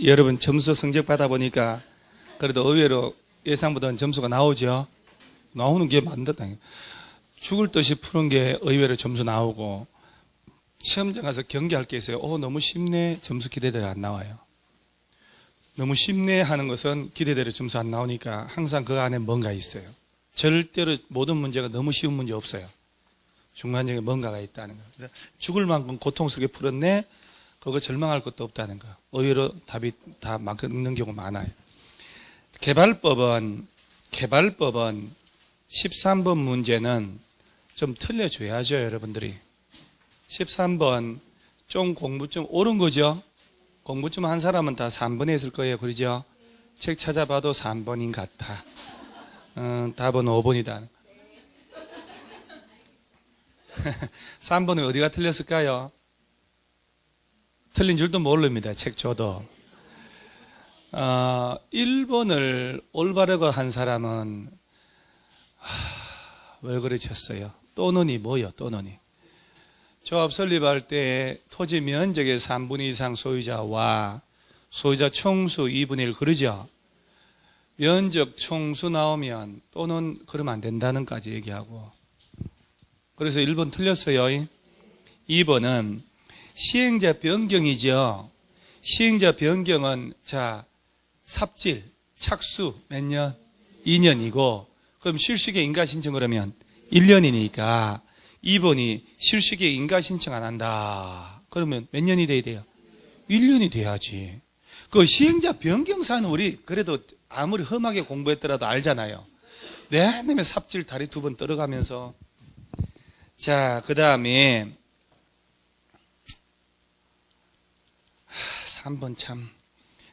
여러분 점수 성적 받아보니까 그래도 의외로 예상보다는 점수가 나오죠. 나오는 게 맞다. 죽을 듯이 푸는 게 의외로 점수 나오고, 시험장 가서 경기할 게 있어요. 너무 쉽네, 점수 기대대로 안 나와요. 너무 쉽네 하는 것은 기대대로 점수 안 나오니까 항상 그 안에 뭔가 있어요. 절대로 모든 문제가 너무 쉬운 문제 없어요. 중간중간에 뭔가가 있다는 거예요. 죽을 만큼 고통스럽게 풀었네, 그거 절망할 것도 없다는 거. 의외로 답이 다 맞는 경우가 많아요. 개발법은 13번 문제는 좀 틀려줘야죠, 여러분들이. 13번 좀 공부 좀 옳은 거죠. 공부 좀 한 사람은 다 3번에 있을 거예요, 그러죠? 책 찾아봐도 3번인 것 같아. 답은 5번이다. 3번은 어디가 틀렸을까요? 틀린 줄도 모릅니다, 책 줘도. 1번을 올바르게 한 사람은 왜 그러셨어요? 또는이 뭐요? 또는이 조합 설립할 때 토지 면적의 3분의 2 이상 소유자와 소유자 총수 2분의 1 그러죠? 면적 총수 나오면 또는 그러면 안 된다는 까지 얘기하고, 그래서 1번 틀렸어요. 2번은 시행자 변경이죠. 시행자 변경은 삽질, 착수 몇 년? 2년이고, 그럼 실식의 인가 신청 그러면 1년이니까 2번이 실식의 인가 신청 안 한다. 그러면 몇 년이 돼야 돼요? 1년이 돼야지. 그 시행자 변경사는 우리 그래도 아무리 험하게 공부했더라도 알잖아요. 내내 삽질 다리 2번 떨어가면서. 그 다음에 3번 참.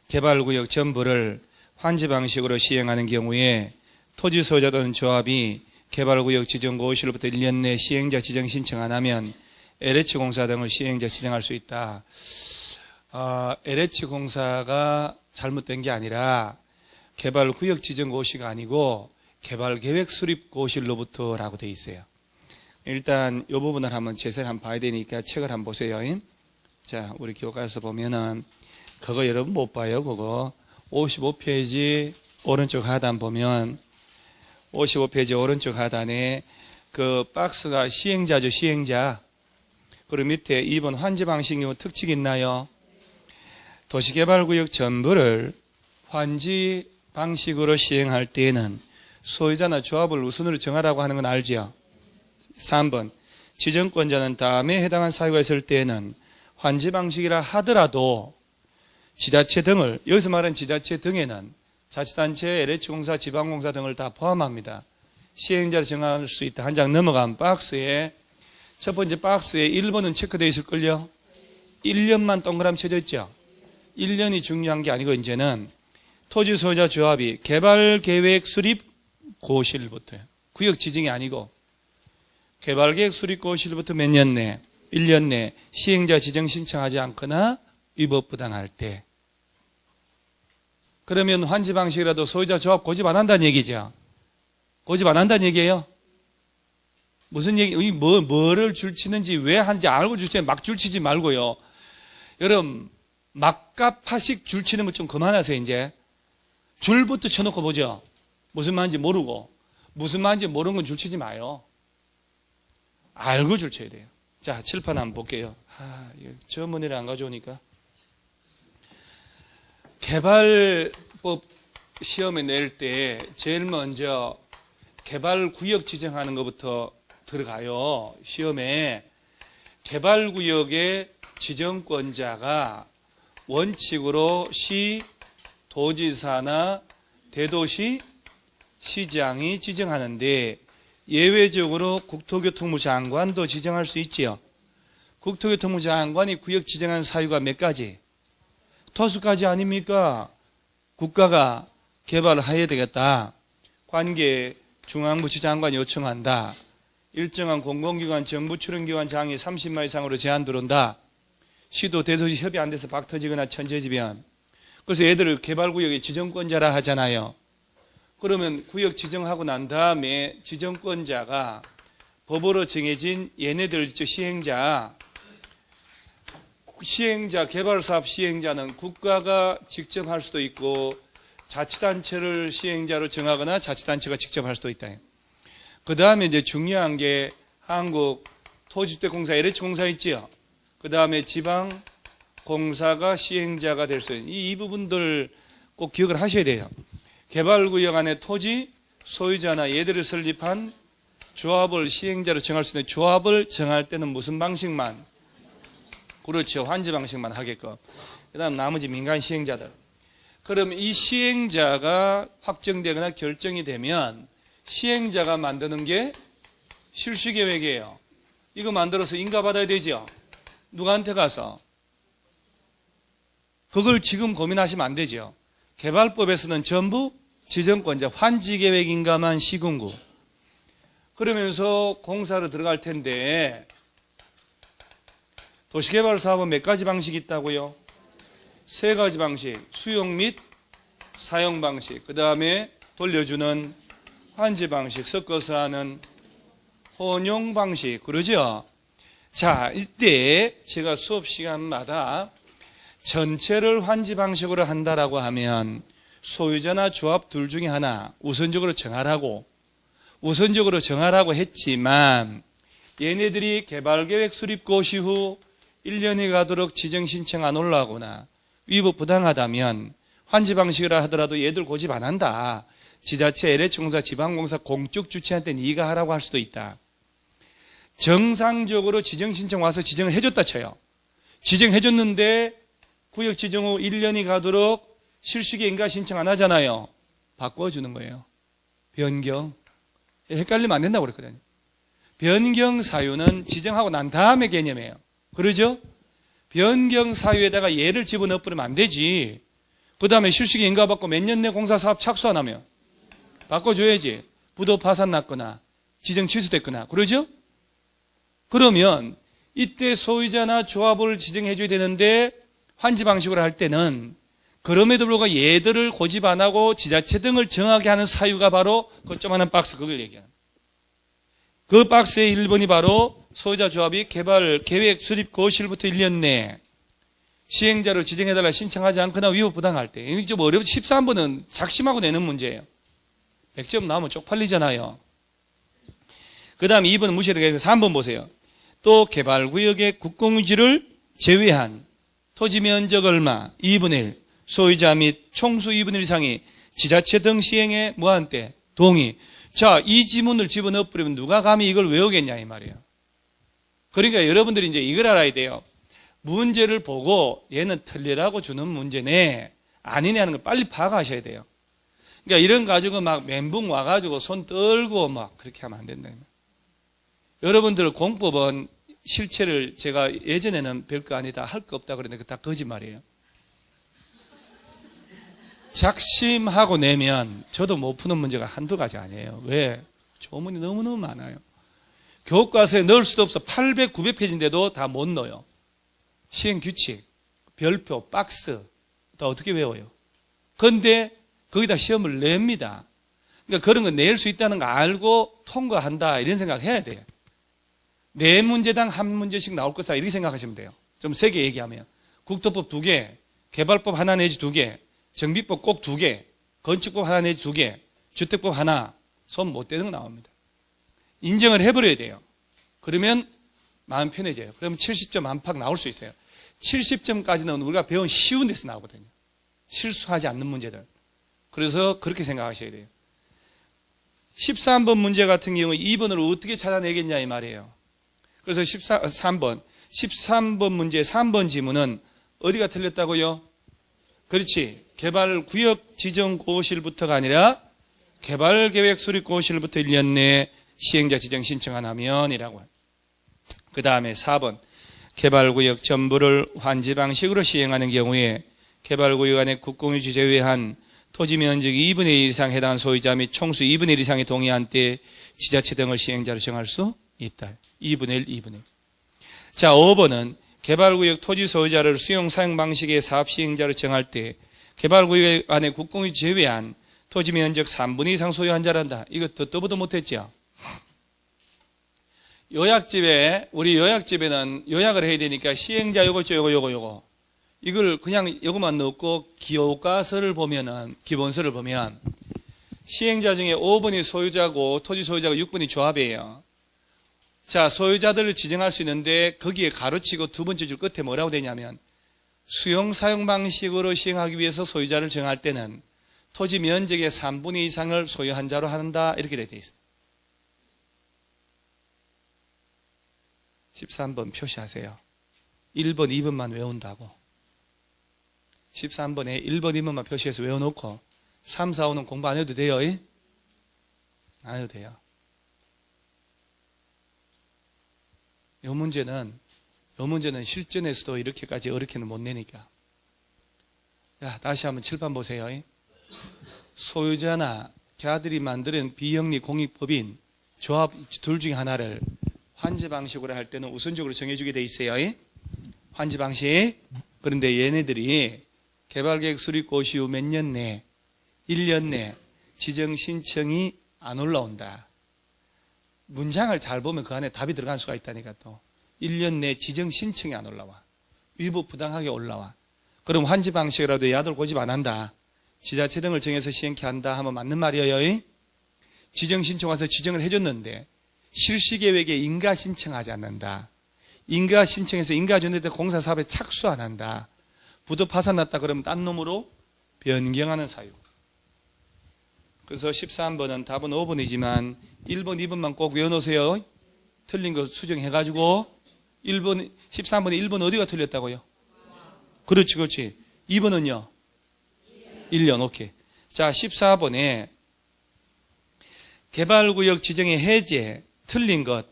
개발구역 전부를 환지 방식으로 시행하는 경우에 토지 소유자 또는 조합이 개발구역 지정 고시로부터 1년 내 시행자 지정 신청 안 하면 LH공사 등을 시행자 지정할 수 있다. LH공사가 잘못된 게 아니라 개발구역 지정 고시가 아니고 개발계획 수립 고시로부터라고 되어 있어요. 일단 이 부분을 한번 제세를 한번 봐야 되니까 책을 한번 보세요. 우리 교과서 보면은 그거 여러분 못 봐요. 그거 55페이지 오른쪽 하단 보면 55페이지 오른쪽 하단에 그 박스가 시행자죠, 시행자. 그리고 밑에 2번 환지 방식 경우 특징이 있나요? 도시개발구역 전부를 환지 방식으로 시행할 때에는 소유자나 조합을 우선으로 정하라고 하는 건 알죠? 3번 지정권자는 다음에 해당한 사유가 있을 때에는 환지 방식이라 하더라도 지자체 등을, 여기서 말하는 지자체 등에는 자치단체, LH공사, 지방공사 등을 다 포함합니다. 시행자를 정할 수 있다. 한 장 넘어간 박스에, 첫 번째 박스에 1번은 체크되어 있을걸요? 1년만 동그라미 쳐져 있죠? 1년이 중요한 게 아니고 이제는 토지 소유자 조합이 개발계획 수립 고시일부터요. 구역 지정이 아니고 개발계획 수립 고시일부터 몇 년 내, 1년 내 시행자 지정 신청하지 않거나 위법부당할 때, 그러면 환지 방식이라도 소유자 조합 고집 안 한다는 얘기죠. 고집 안 한다는 얘기예요. 무슨 얘기, 뭐를 줄치는지 왜 하는지 알고 줄치면 막 줄치지 말고요. 여러분, 막가파식 줄치는 것 좀 그만하세요, 이제. 줄부터 쳐놓고 보죠. 무슨 말인지 모르고. 무슨 말인지 모르는 건 줄치지 마요. 알고 줄쳐야 돼요. 칠판 한번 볼게요. 저 문제를 안 가져오니까. 개발법 시험에 낼 때 제일 먼저 개발구역 지정하는 것부터 들어가요. 시험에 개발구역의 지정권자가 원칙으로 시, 도지사나 대도시, 시장이 지정하는데 예외적으로 국토교통부 장관도 지정할 수 있지요. 국토교통부 장관이 구역 지정한 사유가 몇 가지? 5가지 아닙니까? 국가가 개발을 해야 되겠다. 관계 중앙부처 장관이 요청한다. 일정한 공공기관, 정부 출연기관 장이 30만 이상으로 제한 들어온다. 시도 대도시 협의 안 돼서 박 터지거나 천재지변. 그래서 애들을 개발구역의 지정권자라 하잖아요. 그러면 구역 지정하고 난 다음에 지정권자가 법으로 정해진 얘네들 시행자 시행자, 개발사업 시행자는 국가가 직접 할 수도 있고 자치단체를 시행자로 정하거나 자치단체가 직접 할 수도 있다. 그 다음에 이제 중요한 게 한국 토지주택공사 LH공사 있지요. 그 다음에 지방공사가 시행자가 될 수 있는 이 부분들 꼭 기억을 하셔야 돼요. 개발구역 안에 토지 소유자나 얘들을 설립한 조합을 시행자로 정할 수 있는 조합을 정할 때는 무슨 방식만? 그렇죠. 환지 방식만 하게끔. 그 다음 나머지 민간 시행자들. 그럼 이 시행자가 확정되거나 결정이 되면 시행자가 만드는 게 실시계획이에요. 이거 만들어서 인가받아야 되죠. 누구한테 가서? 그걸 지금 고민하시면 안 되죠. 개발법에서는 전부 지정권자, 환지계획 인가만 시군구. 그러면서 공사로 들어갈 텐데 도시개발사업은 몇 가지 방식이 있다고요? 3가지 방식. 수용 및 사용 방식. 그 다음에 돌려주는 환지 방식. 섞어서 하는 혼용 방식. 그러죠? 자, 이때 제가 수업 시간마다 전체를 환지 방식으로 한다라고 하면 소유자나 조합 둘 중에 하나 우선적으로 정하라고 했지만 얘네들이 개발계획 수립 고시 후 1년이 가도록 지정신청 안 올라오거나 위법 부당하다면 환지 방식이라 하더라도 얘들 고집 안 한다. 지자체, LH공사, 지방공사 공적 주체한테 네가 하라고 할 수도 있다. 정상적으로 지정신청 와서 지정을 해줬다 쳐요. 지정해줬는데 구역 지정 후 1년이 가도록 실시계 인가 신청 안 하잖아요. 바꿔주는 거예요. 변경. 헷갈리면 안 된다고 그랬거든요. 변경 사유는 지정하고 난 다음에 개념이에요. 그러죠? 변경 사유에다가 얘를 집어넣어 버리면 안 되지. 그 다음에 실시계 인가받고 몇 년 내 공사 사업 착수 안 하면 바꿔줘야지. 부도 파산 났거나 지정 취소됐거나. 그러죠? 그러면 이때 소유자나 조합을 지정해줘야 되는데 환지 방식으로 할 때는 그럼에도 불구하고 얘들을 고집 안 하고 지자체 등을 정하게 하는 사유가 바로 그 조그마한 박스, 그걸 얘기하는. 그 박스의 1번이 바로 소유자 조합이 개발 계획 수립 고시일부터 1년 내에 시행자로 지정해달라 신청하지 않거나 위법 부당할 때. 이게 좀 어렵죠. 13번은 작심하고 내는 문제예요. 100점 나오면 쪽팔리잖아요. 그 다음 2번 무시해야 되겠습니다. 3번 보세요. 또 개발구역의 국공유지를 제외한 토지 면적 얼마 2분의 1 소유자 및 총수 2분의 1 이상이 지자체 등 시행에 뭐한 때 동의. 자, 이 지문을 집어넣어 버리면 누가 감히 이걸 외우겠냐 이 말이에요. 그러니까 여러분들이 이제 이걸 알아야 돼요. 문제를 보고 얘는 틀리라고 주는 문제네 아니네 하는 걸 빨리 파악하셔야 돼요. 그러니까 이런 가지고 막 멘붕 와가지고 손 떨고 막 그렇게 하면 안 된다. 여러분들 공법은 실체를 제가 예전에는 별거 아니다 할 거 없다 그랬는데 다 거짓말이에요. 작심하고 내면 저도 못 푸는 문제가 한두 가지 아니에요. 왜? 조문이 너무너무 많아요. 교과서에 넣을 수도 없어. 800, 900페이지인데도 다 못 넣어요. 시행규칙, 별표, 박스 다 어떻게 외워요? 그런데 거기다 시험을 냅니다. 그러니까 그런 거 낼 수 있다는 거 알고 통과한다 이런 생각을 해야 돼요. 4문제당 1문제씩 나올 거다 이렇게 생각하시면 돼요. 좀 세게 얘기하면 국토법 2개, 개발법 하나 내지 2개, 정비법 꼭 2개, 건축법 하나 내지 2개, 주택법 하나, 손 못 대는 거 나옵니다. 인정을 해버려야 돼요. 그러면 마음 편해져요. 그러면 70점 안팎 나올 수 있어요. 70점까지는 우리가 배운 쉬운 데서 나오거든요. 실수하지 않는 문제들. 그래서 그렇게 생각하셔야 돼요. 13번 문제 같은 경우 2번을 어떻게 찾아내겠냐 이 말이에요. 그래서 13번 문제 3번 지문은 어디가 틀렸다고요? 그렇지. 개발구역 지정 고시일부터가 아니라 개발계획 수립 고시일부터 1년 내에 시행자 지정 신청 안 하면이라고. 그 다음에 4번 개발구역 전부를 환지 방식으로 시행하는 경우에 개발구역 안에 국공유지 제외한 토지 면적 2분의 1 이상 해당하는 소유자 및 총수 2분의 1 이상이 동의한 때 지자체 등을 시행자로 정할 수 있다. 2분의 1, 2분의 1. 자, 5번은 개발구역 토지 소유자를 수용 사용 방식의 사업 시행자로 정할 때 개발구역 안에 국공유지 제외한 토지 면적 3분의 2 이상 소유한 자란다. 이거 듣도 보도 못했죠. 우리 요약집에는 요약을 해야 되니까 시행자 요거 있죠, 요거. 이걸 그냥 요거만 넣고 기호가서를 보면은, 기본서를 보면, 시행자 중에 5번이 소유자고 토지 소유자가 6번이 조합이에요. 자, 소유자들을 지정할 수 있는데 거기에 가로치고 두 번째 줄 끝에 뭐라고 되냐면 수용 사용 방식으로 시행하기 위해서 소유자를 정할 때는 토지 면적의 3분의 2 이상을 소유한 자로 한다, 이렇게 되어 있어요. 13번 표시하세요. 1번, 2번만 외운다고. 13번에 1번, 2번만 표시해서 외워놓고 3, 4, 5는 공부 안 해도 돼요? 안 해도 돼요. 이 문제는 실전에서도 이렇게까지 어렵게는 못 내니까. 자, 다시 한번 칠판 보세요. 소유자나 걔들이 만드는 비영리 공익법인 조합 둘 중에 하나를 환지 방식으로 할 때는 우선적으로 정해주게 돼 있어요. 환지 방식. 그런데 얘네들이 개발계획 수립 고시 후 몇 년 내, 1년 내 지정 신청이 안 올라온다. 문장을 잘 보면 그 안에 답이 들어갈 수가 있다니까. 또 1년 내 지정 신청이 안 올라와. 위법 부당하게 올라와. 그럼 환지 방식이라도 야들 고집 안 한다, 지자체 등을 정해서 시행케 한다 하면 맞는 말이에요. 지정 신청 와서 지정을 해줬는데 실시계획에 인가 신청하지 않는다. 인가 신청해서 인가 준대 때 공사 사업에 착수 안 한다. 부도 파산났다 그러면 딴 놈으로 변경하는 사유. 그래서 13번은 답은 5번이지만 1번, 2번만 꼭 외워놓으세요. 틀린 거 수정해가지고 13번에 1번 어디가 틀렸다고요? 그렇지. 2번은요? 1년, 오케이. 자, 14번에 개발구역 지정의 해제, 틀린 것.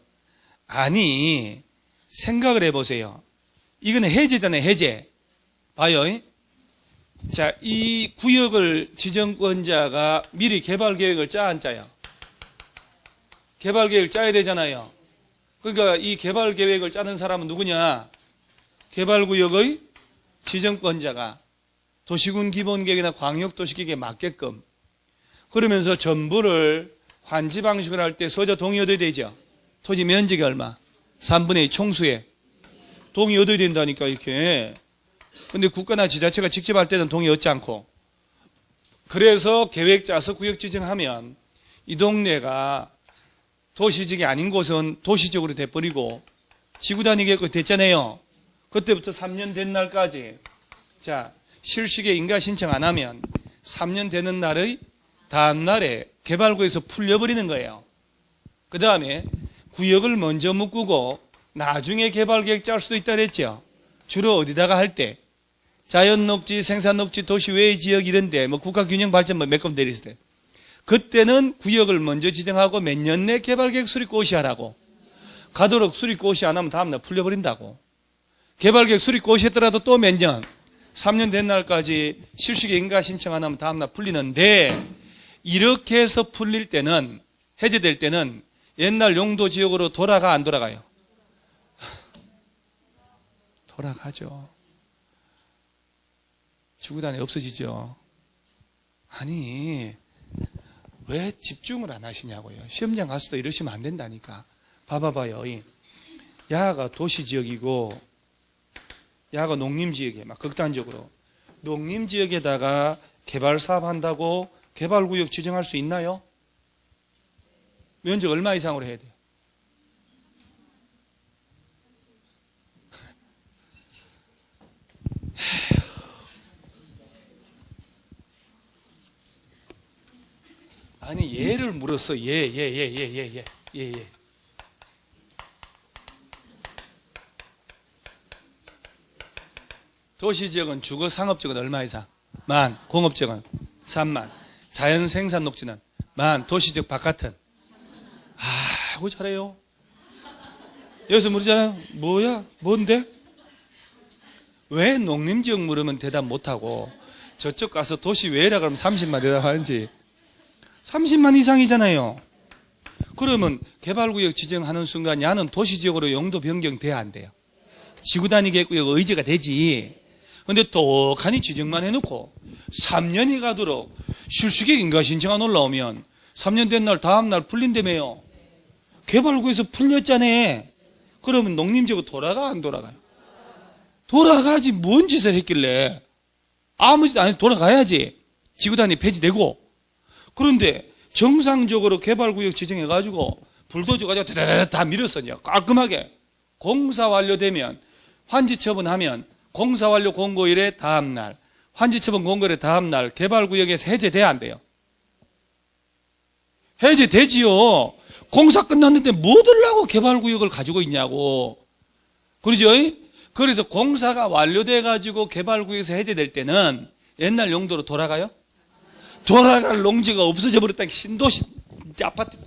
아니, 생각을 해보세요. 이거는 해제잖아요, 해제. 봐요. 자, 이 구역을 지정권자가 미리 개발계획을 짜 안 짜요? 개발계획을 짜야 되잖아요. 그러니까 이 개발계획을 짜는 사람은 누구냐? 개발구역의 지정권자가 도시군 기본계획이나 광역도시계획에 맞게끔, 그러면서 전부를 환지 방식을 할 때 소유자 동의 얻어야 되죠. 토지 면적이 얼마? 3분의 2 총수에 동의 얻어야 된다니까, 이렇게. 근데 국가나 지자체가 직접 할 때는 동의 얻지 않고, 그래서 계획 짜서 구역 지정하면 이 동네가 도시지역이 아닌 곳은 도시적으로 돼버리고 지구 단위계획 됐잖아요. 그때부터 3년 된 날까지, 자, 실시계 인가 신청 안 하면 3년 되는 날의 다음 날에 개발구에서 풀려버리는 거예요. 그 다음에 구역을 먼저 묶고 나중에 개발계획 짤 수도 있다 그랬죠. 주로 어디다가 할 때? 자연녹지, 생산녹지, 도시 외의 지역 이런데 뭐 국가균형발전 몇 건 내렸을 때, 그때는 구역을 먼저 지정하고 몇 년 내 개발계획 수립 고시하라고. 가도록 수립 고시 안 하면 다음날 풀려버린다고. 개발계획 수립 고시했더라도 또 몇 년, 3년 된 날까지 실시계 인가 신청 안 하면 다음날 풀리는데, 이렇게 해서 풀릴 때는, 해제될 때는 옛날 용도 지역으로 돌아가 안 돌아가요? 돌아가죠. 지구단위 없어지죠. 아니, 왜 집중을 안 하시냐고요. 시험장 가서도 이러시면 안 된다니까. 봐봐요. 야가 도시지역이고 야가 농림지역에 막 극단적으로 농림지역에다가 개발사업 한다고 개발구역 지정할 수 있나요? 면적 얼마 이상으로 해야 돼요? 아니, 얘를 물었어. 예. 도시지역은 주거 상업지역은 얼마 이상? 만. 공업지역은 3만. 자연생산 녹지는 만. 도시지역 바깥은? 아이고 잘해요. 여기서 물으잖아요. 뭐야? 뭔데? 왜 농림지역 물으면 대답 못하고 저쪽 가서 도시 외라 그러면 30만 대답하는지. 30만 이상이잖아요. 그러면 개발구역 지정하는 순간 야는 도시지역으로 용도 변경돼야 안 돼요? 지구단위계획구역 의제가 되지. 근데 똑하니 지정만 해놓고 3년이 가도록 실시계획 인가 신청 안 올라오면 3년 된 날 다음 날 풀린다며요. 개발구에서 풀렸잖아. 그러면 농림지구 돌아가 안 돌아가요? 돌아가지. 뭔 짓을 했길래. 아무 짓 안 해도 돌아가야지. 지구단위 폐지되고. 그런데 정상적으로 개발구역 지정해가지고 불도저 가지고 다 밀었었냐. 깔끔하게. 공사 완료되면 환지 처분하면 공사 완료 공고일의 다음날, 환지 처분 공고일의 다음날 개발구역에서 해제돼야 안 돼요? 해제되지요. 공사 끝났는데 뭐 들라고 개발구역을 가지고 있냐고. 그러죠? 그래서 공사가 완료돼가지고 개발구역에서 해제될 때는 옛날 용도로 돌아가요? 돌아갈 농지가 없어져 버렸다. 신도시 아파트.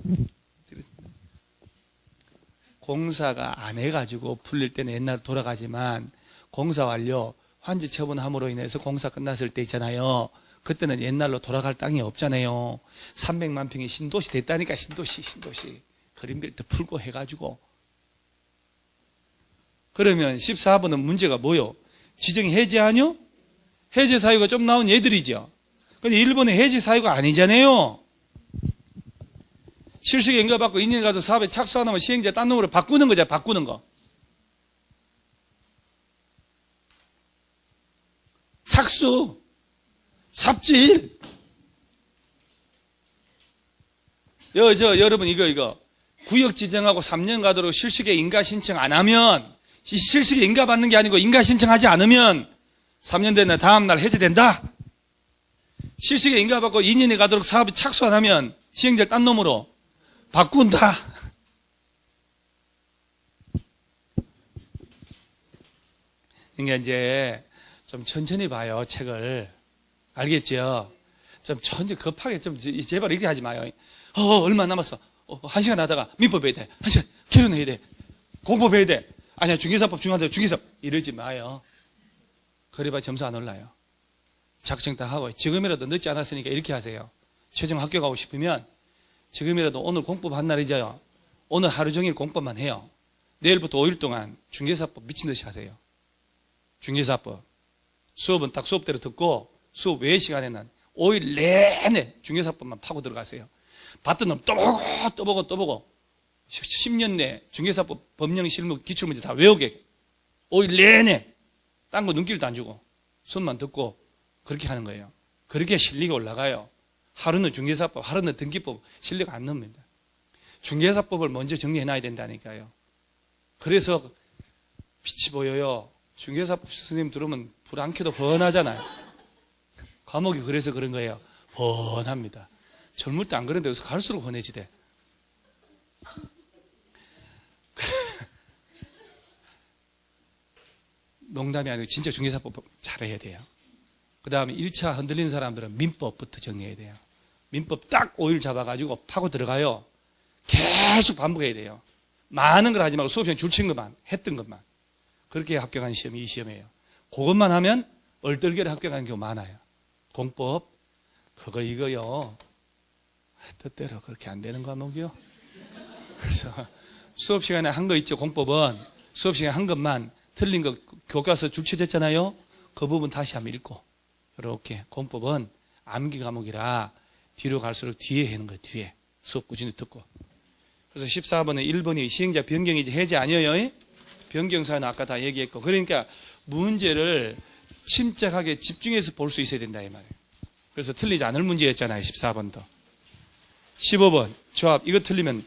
공사가 안 해가지고 풀릴 때는 옛날로 돌아가지만 공사 완료, 환지 처분함으로 인해서 공사 끝났을 때 있잖아요. 그때는 옛날로 돌아갈 땅이 없잖아요. 300만 평이 신도시 됐다니까. 신도시. 그린벨트 풀고 해가지고. 그러면 14번은 문제가 뭐요? 지정이 해제하뇨? 해제 사유가 좀 나온 얘들이죠. 근데 일본은 해제 사유가 아니잖아요. 실시에 인가받고 2년 가서 사업에 착수 안 하면 시행자 딴 놈으로 바꾸는 거잖아요. 바꾸는 거. 착수, 삽질. 여러분 이거 구역 지정하고 3년 가도록 실시에 인가 신청 안 하면, 실시에 인가 받는 게 아니고 인가 신청하지 않으면 3년 되는 다음 날 해제된다. 실시에 인가 받고 2년이 가도록 사업에 착수 안 하면 시행자를 딴 놈으로 바꾼다. 그러니까 이제 좀 천천히 봐요, 책을. 알겠죠? 좀 천천히 급하게 좀 제발 이렇게 하지 마요. 얼마 남았어? 1시간 하다가 민법 해야 돼. 1시간 결혼해야 돼. 공법해야 돼. 아니야, 중개사법 중요하다. 중개사법. 이러지 마요. 그래봐 점수 안 올라요. 작성 다 하고 지금이라도 늦지 않았으니까 이렇게 하세요. 최종 합격하고 싶으면 지금이라도 오늘 공법 한 날이죠. 오늘 하루 종일 공법만 해요. 내일부터 5일 동안 중개사법 미친 듯이 하세요. 중개사법. 수업은 딱 수업대로 듣고 수업 외의 시간에는 5일 내내 중개사법만 파고 들어가세요. 봤던 놈 또 보고 10년 내 중개사법 법령 실무 기출문제 다 외우게. 5일 내내 딴 거 눈길도 안 주고 수업만 듣고 그렇게 하는 거예요. 그렇게 실리가 올라가요. 하루는 중개사법, 하루는 등기법 실력 안 늡니다. 중개사법을 먼저 정리해놔야 된다니까요. 그래서 빛이 보여요. 중개사법 선생님 들으면 불 안 켜도 훤하잖아요. 과목이 그래서 그런 거예요. 훤합니다. 젊을 때 안 그런데 여기서 갈수록 훤해지대. 농담이 아니고 진짜 중개사법 잘해야 돼요. 그 다음에 1차 흔들리는 사람들은 민법부터 정리해야 돼요. 민법 딱 5일 잡아가지고 파고 들어가요. 계속 반복해야 돼요. 많은 걸 하지 말고 수업 시간에 줄친 것만, 했던 것만. 그렇게 합격한 시험이 이 시험이에요. 그것만 하면 얼떨결에 합격하는 경우 많아요. 공법, 이거요. 뜻대로 그렇게 안 되는 과목이요. 그래서 수업 시간에 한 거 있죠. 공법은 수업 시간에 한 것만 틀린 거 교과서 줄쳐졌잖아요. 그 부분 다시 한번 읽고. 이렇게 공법은 암기 과목이라 뒤로 갈수록 뒤에 하는 거예요. 뒤에 수업 꾸준히 듣고. 그래서 14번은 1번이 시행자 변경이지 해제 아니에요. 변경사는 아까 다 얘기했고. 그러니까 문제를 침착하게 집중해서 볼 수 있어야 된다 이 말이에요. 그래서 틀리지 않을 문제였잖아요. 14번도. 15번 조합. 이거 틀리면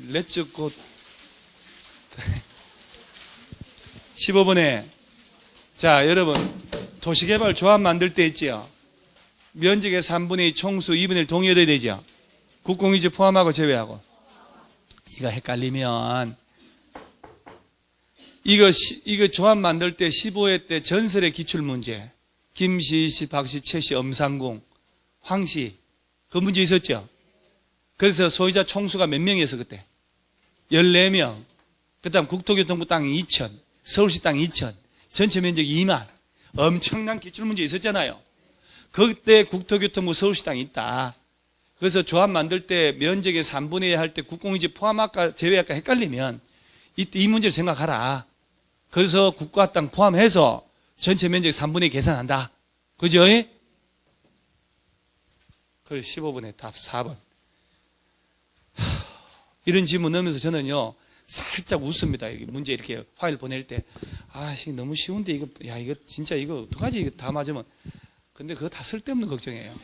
렛츠 고. 15번에 자 여러분 도시개발 조합 만들 때 있지요. 면적의 3분의 2 총수 2분의 1 동의어야 되죠. 국공유지 포함하고 제외하고. 이거 헷갈리면 이거 조합 만들 때 15회 때 전설의 기출문제. 김씨, 이씨, 박씨, 최씨, 엄상궁, 황씨 그 문제 있었죠. 그래서 소유자 총수가 몇 명이었어 그때? 14명. 그 다음 국토교통부 땅 2천, 서울시 땅 2천, 전체 면적 2만. 엄청난 기출문제 있었잖아요. 그때 국토교통부 서울시 땅 있다. 그래서 조합 만들 때 면적의 3분의 1 할 때 국공유지 포함할까 제외할까 헷갈리면 이 문제를 생각하라. 그래서 국가 땅 포함해서 전체 면적 3분의 1 계산한다. 그죠? 그래서 15번에 답 4번. 이런 질문 넣으면서 저는요, 살짝 웃습니다. 문제 이렇게 파일 보낼 때. 아, 너무 쉬운데, 이거, 야, 이거 진짜 이거 어떡하지? 이거 다 맞으면. 근데 그거 다 쓸데없는 걱정이에요.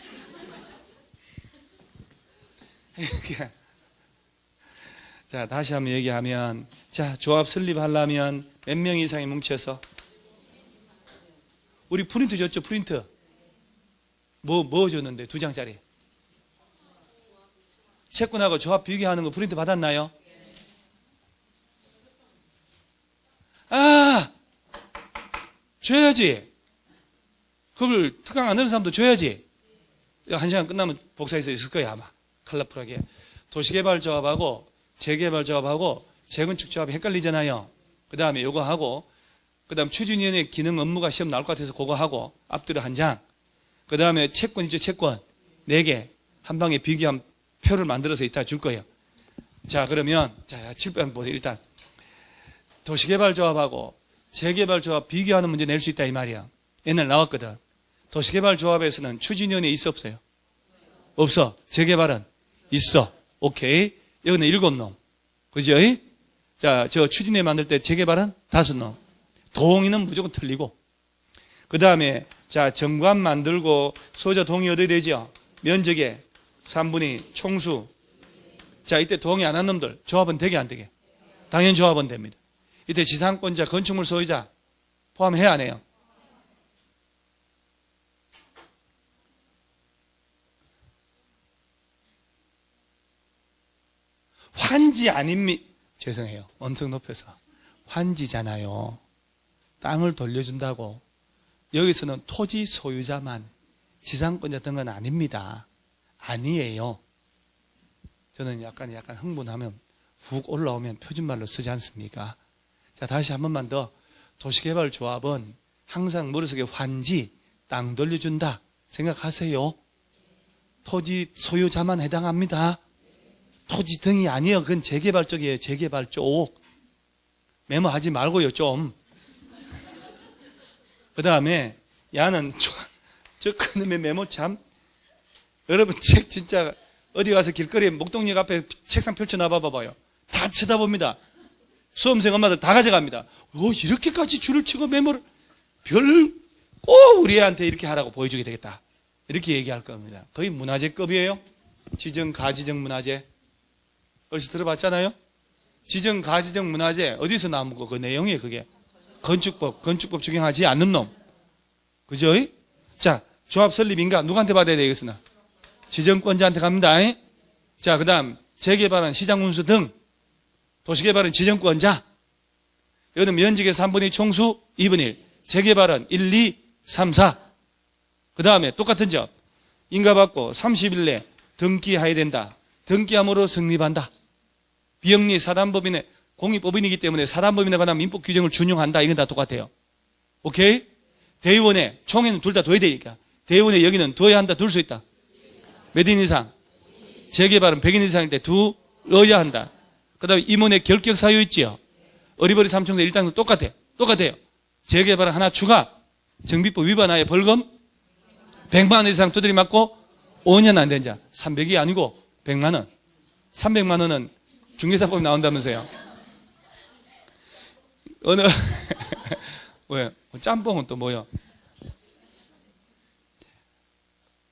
자, 다시 한번 얘기하면, 자, 조합 설립하려면 몇 명 이상이 뭉쳐서? 우리 프린트 줬죠, 프린트. 뭐 줬는데, 2장짜리. 채권하고 조합 비교하는 거 프린트 받았나요? 아! 줘야지. 그걸 특강 안 하는 사람도 줘야지. 1시간 끝나면 복사해서 있을 거야, 아마. 컬러풀하게. 도시개발조합하고 재개발조합하고 재건축 조합이 헷갈리잖아요. 그 다음에 요거 하고, 그 다음 추진위원회 기능 업무가 시험 나올 것 같아서 그거 하고, 앞뒤로 한 장. 그 다음에 채권 있죠, 채권. 4개. 한 방에 비교한 표를 만들어서 이따 줄 거예요. 자, 그러면, 자, 7번 보세요. 일단. 도시개발조합하고 재개발조합 비교하는 문제 낼 수 있다, 이 말이야. 옛날 나왔거든. 도시개발조합에서는 추진위원회 있어, 없어요? 없어. 재개발은 있어. 오케이. 여기는 7놈. 그죠? 자, 저 추진위원회 만들 때 재개발은 5놈. 동의는 무조건 틀리고. 그 다음에, 자, 정관 만들고 소유자 동의 얻어야 되죠? 면적의 3분의 총수. 자, 이때 동의 안 한 놈들, 조합은 되게 안 되게? 당연히 조합은 됩니다. 이때 지상권자, 건축물 소유자 포함해야 안 해요? 환지 아닙니까? 죄송해요. 언성 높여서. 환지잖아요. 땅을 돌려준다고. 여기서는 토지 소유자만, 지상권자 등은 아닙니다. 아니에요. 저는 약간 흥분하면 훅 올라오면 표준말로 쓰지 않습니까? 자, 다시 한 번만 더. 도시개발조합은 항상 머릿속에 환지, 땅 돌려준다 생각하세요. 토지 소유자만 해당합니다. 토지 등이 아니에요. 그건 재개발 쪽이에요. 재개발 쪽. 메모하지 말고요, 좀. 그 다음에 야는 저 큰놈의 메모 참. 여러분 책 진짜 어디 가서 길거리에 목동역 앞에 책상 펼쳐놔 봐봐요. 다 쳐다봅니다. 수험생 엄마들 다 가져갑니다. 이렇게까지 줄을 치고 메모를 꼭 우리 애한테 이렇게 하라고 보여주게 되겠다. 이렇게 얘기할 겁니다. 거의 문화재급이에요. 지정, 가지정 문화재. 어디서 들어봤잖아요? 지정, 가지정 문화재. 어디서 나온 거, 그 내용이에요, 그게. 건축법 적용하지 않는 놈. 그죠? 자, 조합 설립인가? 누구한테 받아야 되겠으나? 지정권자한테 갑니다. 자, 그 다음, 재개발은 시장운수 등. 도시개발은 지정권자. 여기는 면적의 3분의 2 총수 2분의 1. 재개발은 1, 2, 3, 4. 그 다음에 똑같은 점. 인가받고 30일 내 등기해야 된다. 등기함으로 성립한다. 비영리 사단법인의 공익법인이기 때문에 사단법인에 관한 민법 규정을 준용한다. 이건 다 똑같아요. 오케이? 대의원회, 총회는 둘 다 둬야 되니까. 대의원회 여기는 둬야 한다, 둘 수 있다. 몇 인 이상? 재개발은 100인 이상일 때 두어야 한다. 그 다음에 임원의 결격 사유 있지요. 어리버리 삼총사 일당도 똑같아요. 재개발은 하나 추가. 정비법 위반하에 벌금 100만 원 이상 두드리 맞고 5년 안 된 자. 300이 아니고 100만 원. 300만 원은 중개사법이 나온다면서요. 왜? 짬뽕은 또 뭐요?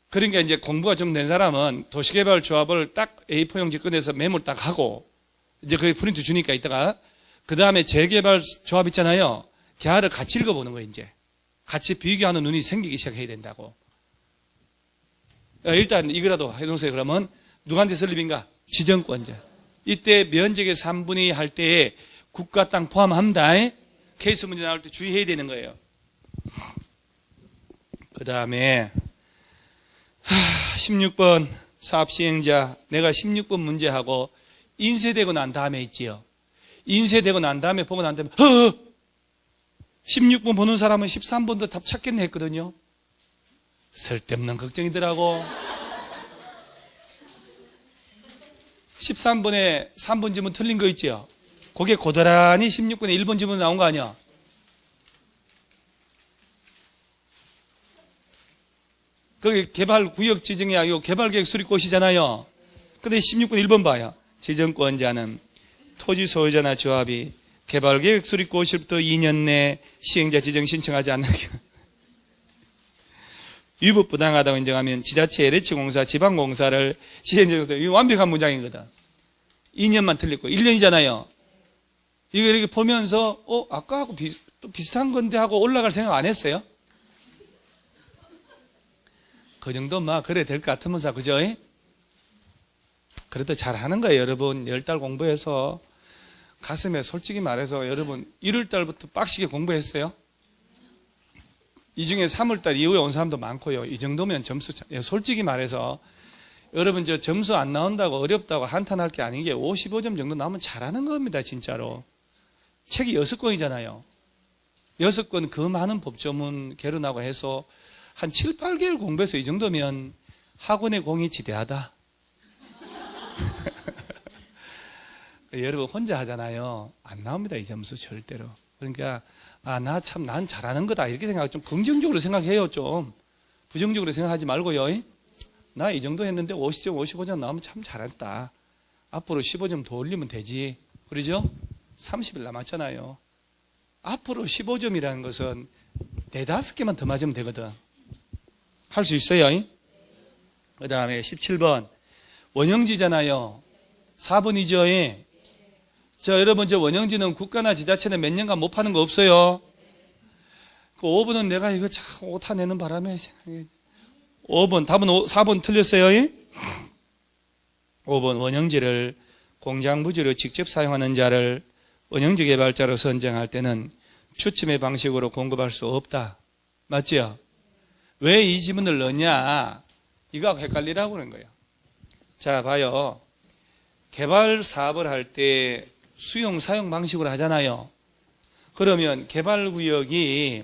그러니까 이제 공부가 좀 된 사람은 도시개발 조합을 딱 A4 용지 꺼내서 메모를 딱 하고 이제 거기 프린트 주니까 이따가 그 다음에 재개발 조합 있잖아요. 걔를 같이 읽어보는 거예요. 이제 같이 비교하는 눈이 생기기 시작해야 된다고. 일단 이거라도 해놓으세요. 그러면 누구한테 설립인가? 지정권자. 이때 면적의 3분의 2 할 때에 국가 땅 포함합니다. 케이스 문제 나올 때 주의해야 되는 거예요. 그 다음에 16번 사업시행자. 내가 16번 문제하고 인쇄되고 난 다음에 있지요. 인쇄되고 난 다음에 보고 난 다음에 16번 보는 사람은 13번도 답 찾겠네 했거든요. 쓸데없는 걱정이더라고. 13번에 3번 지문 틀린 거 있지요. 그게 고스란히 16번에 1번 지문 나온 거 아니야. 거기 개발구역 지정이 아니고 개발계획 수립고시잖아요. 근데 16번 1번 봐요. 지정권자는 토지 소유자나 조합이 개발계획 수립 고시부터 2년 내 시행자 지정 신청하지 않는 경우 위법 부당하다고 인정하면 지자체 LH공사 지방공사를 시행자로서 이거 완벽한 문장이거든. 2년만 틀렸고 1년이잖아요. 이거 이렇게 보면서 아까하고 또 비슷한 건데 하고 올라갈 생각 안 했어요? 그 정도 막 그래 될 것 같으면서 그죠? 그래도 잘하는 거예요. 여러분 10달 공부해서 가슴에 솔직히 말해서 여러분 1월달부터 빡시게 공부했어요? 이 중에 3월달 이후에 온 사람도 많고요. 이 정도면 점수 솔직히 말해서 여러분 저 점수 안 나온다고 어렵다고 한탄할 게 아닌 게 55점 정도 나오면 잘하는 겁니다. 진짜로. 책이 6권이잖아요. 6권 그 많은 법조문 개론하고 해서 한 7, 8개월 공부해서 이 정도면 학원의 공이 지대하다. 여러분 혼자 하잖아요. 안 나옵니다. 이 점수 절대로. 그러니까 난 잘하는 거다 이렇게 생각 좀 긍정적으로 생각해요. 좀 부정적으로 생각하지 말고요. 나 이 정도 했는데 50점 55점 나오면 참 잘했다. 앞으로 15점 더 올리면 되지. 그러죠? 30일 남았잖아요. 앞으로 15점이라는 것은 4, 5개만 더 맞으면 되거든. 할 수 있어요. 그 다음에 17번 원형지잖아요. 4번이죠. 자, 여러분 저 원형지는 국가나 지자체는 몇 년간 못 파는 거 없어요. 그 5번은 내가 이거 참 오타 내는 바람에 5번 답은 4번 틀렸어요. 5번 원형지를 공장부지로 직접 사용하는 자를 원형지 개발자로 선정할 때는 추첨의 방식으로 공급할 수 없다. 맞죠? 왜 이 지문을 넣냐? 이거하고 헷갈리라고 그런 거예요. 자, 봐요. 개발 사업을 할 때 수용 사용 방식으로 하잖아요. 그러면 개발구역이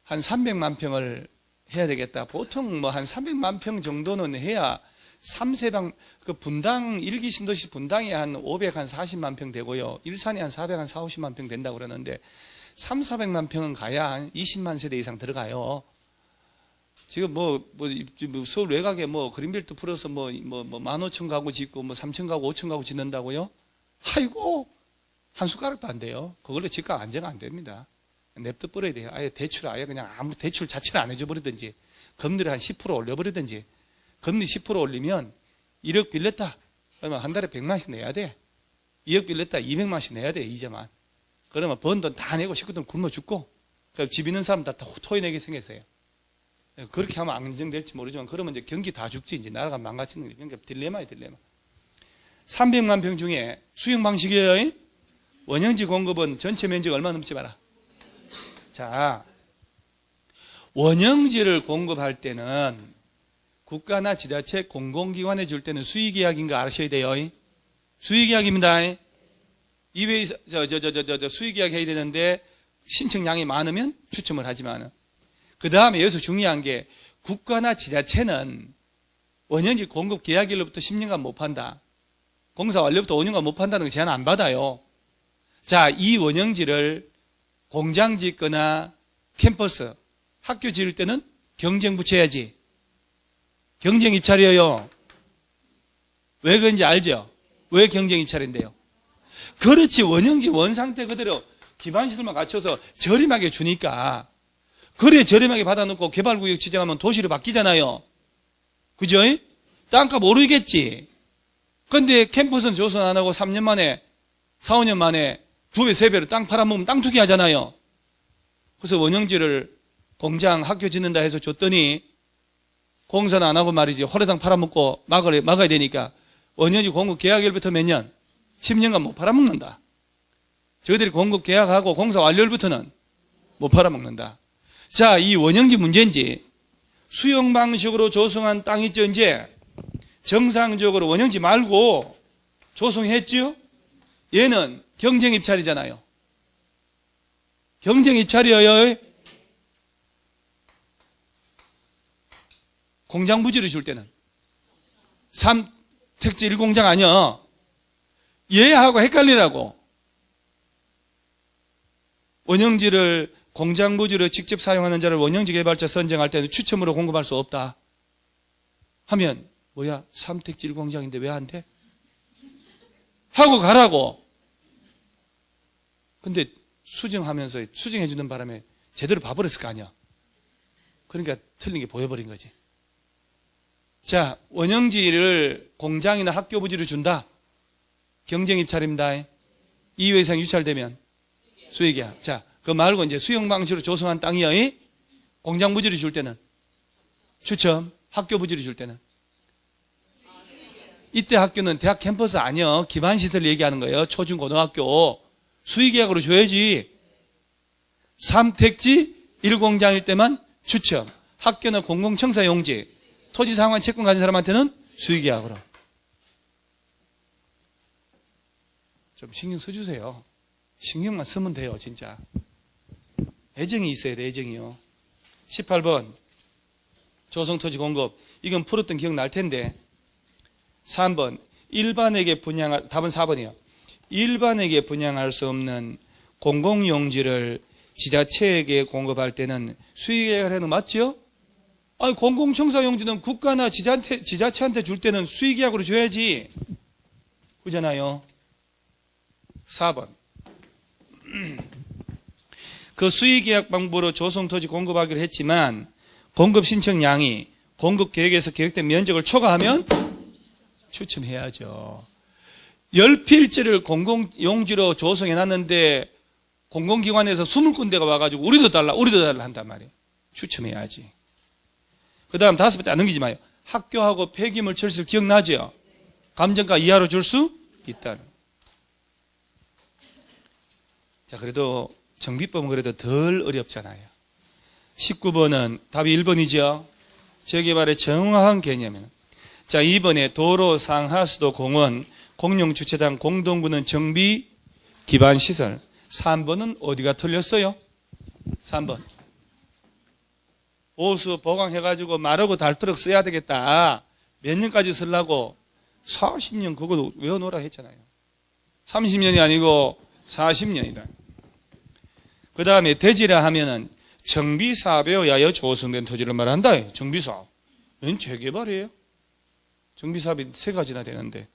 한 300만 평을 해야 되겠다. 보통 뭐 한 300만 평 정도는 해야 3세방, 그 분당, 1기 신도시 분당이 한 540만 평 되고요. 일산이 한 450만 평 된다고 그러는데 300~400만 평은 가야 한 20만 세대 이상 들어가요. 지금 서울 외곽에 그린벨트 풀어서 15,000 가구 짓고 3,000 가구, 5,000 가구 짓는다고요? 아이고, 한 숟가락도 안 돼요. 그걸로 집값 안정은 안 됩니다. 냅둬 버려야 돼요. 아예 그냥 아무 대출 자체를 안 해줘 버리든지, 금리를 한 10% 올려버리든지, 금리 10% 올리면 1억 빌렸다. 그러면 한 달에 100만씩 내야 돼. 2억 빌렸다. 200만씩 내야 돼, 이자만. 그러면 번 돈 다 내고 식구들 굶어 죽고, 집 있는 사람 다 토해내게 생겼어요. 그렇게 하면 안정될지 모르지만, 그러면 이제 경기 다 죽지, 이제 나라가 망가지는 거예요. 그러니까 딜레마예요, 딜레마. 300만 평 중에 수용 방식이에요. 원형지 공급은 전체 면적 얼마 넘지 마라. 자, 원형지를 공급할 때는 국가나 지자체 공공기관에 줄 때는 수의계약인 거 아셔야 돼요. 수의계약입니다. 이외에 수의계약 해야 되는데 신청량이 많으면 추첨을 하지만, 그 다음에 여기서 중요한 게 국가나 지자체는 원형지 공급 계약일로부터 10년간 못 판다. 공사 완료부터 5년간 못 판다는 거 제한 안 받아요. 자, 이 원형지를 공장 짓거나 캠퍼스, 학교 지을 때는 경쟁 붙여야지. 경쟁 입찰이에요. 왜 그런지 알죠? 왜 경쟁 입찰인데요? 그렇지, 원형지 원상태 그대로 기반시설만 갖춰서 저렴하게 주니까, 그래 저렴하게 받아놓고 개발구역 지정하면 도시로 바뀌잖아요. 그죠? 땅값 오르겠지. 근데 캠퍼스는 조선 안 하고 3년 만에, 4, 5년 만에 2배, 3배로 땅 팔아먹으면 땅 투기 하잖아요. 그래서 원형지를 공장, 학교 짓는다 해서 줬더니 공사는 안 하고 말이지, 호래당 팔아먹고 막아야 되니까 원형지 공급 계약일부터 몇 년? 10년간 못 팔아먹는다. 저희들이 공급 계약하고 공사 완료일부터는 못 팔아먹는다. 자, 이 원형지 문제인지, 수용 방식으로 조성한 땅이 있죠, 이제 정상적으로 원형지 말고 조성했죠? 얘는 경쟁 입찰이잖아요. 경쟁 입찰이에요. 공장 부지를 줄 때는 3택지 1공장 아니야. 얘하고 헷갈리라고. 원형지를 공장 부지로 직접 사용하는 자를 원형지 개발자 선정할 때는 추첨으로 공급할 수 없다 하면, 뭐야, 3택지 1공장인데 왜 안 돼? 하고 가라고. 근데 수정하면서 수정해 주는 바람에 제대로 봐버렸을 거 아니야. 그러니까 틀린 게 보여버린 거지. 자, 원형지를 공장이나 학교 부지로 준다. 경쟁 입찰입니다. 2회 이상 유찰되면 수익이야. 자, 그거 말고 이제 수용 방식으로 조성한 땅이요. 공장 부지를 줄 때는 추첨, 학교 부지를 줄 때는. 이때 학교는 대학 캠퍼스 아니요. 기반시설 얘기하는 거예요. 초중 고등학교. 수의계약으로 줘야지. 3택지 1공장일 때만 추첨. 학교는 공공청사 용지. 토지 상환 채권 가진 사람한테는 수의계약으로. 좀 신경 써주세요. 신경만 쓰면 돼요, 진짜. 애정이 있어야 돼, 애정이요. 18번. 조성토지 공급. 이건 풀었던 기억 날 텐데. 3번. 일반에게 분양할, 답은 4번이요. 일반에게 분양할 수 없는 공공용지를 지자체에게 공급할 때는 수의계약을 해는 맞죠? 아니, 공공청사 용지는 국가나 지자체한테 줄 때는 수의계약으로 줘야지. 그잖아요. 4번. 그 수의계약 방법으로 조성토지 공급하기로 했지만 공급 신청량이 공급 계획에서 계획된 면적을 초과하면 추첨해야죠. 10필지를 공공용지로 조성해놨는데 공공기관에서 20군데가 와가지고 우리도 달라 한단 말이에요. 추첨해야지. 그 다음 5번째 안 넘기지 마요. 학교하고 폐기물 처리실 기억나죠? 감정가 이하로 줄 수 있다는. 자, 그래도 정비법은 그래도 덜 어렵잖아요. 19번은 답이 1번이죠. 재개발의 정확한 개념은. 자, 2번에 도로, 상하, 수도, 공원, 공용주차장, 공동구는 정비 기반 시설. 3번은 어디가 틀렸어요? 3번. 오수 보강해가지고 마르고 닳도록 써야 되겠다. 몇 년까지 쓰려고 40년 그거 외워놓으라 했잖아요. 30년이 아니고 40년이다. 그 다음에 대지라 하면은 정비사업에 의하여 조성된 토지를 말한다. 정비사업. 웬 재개발이에요? 정비사업이 3가지나 되는데.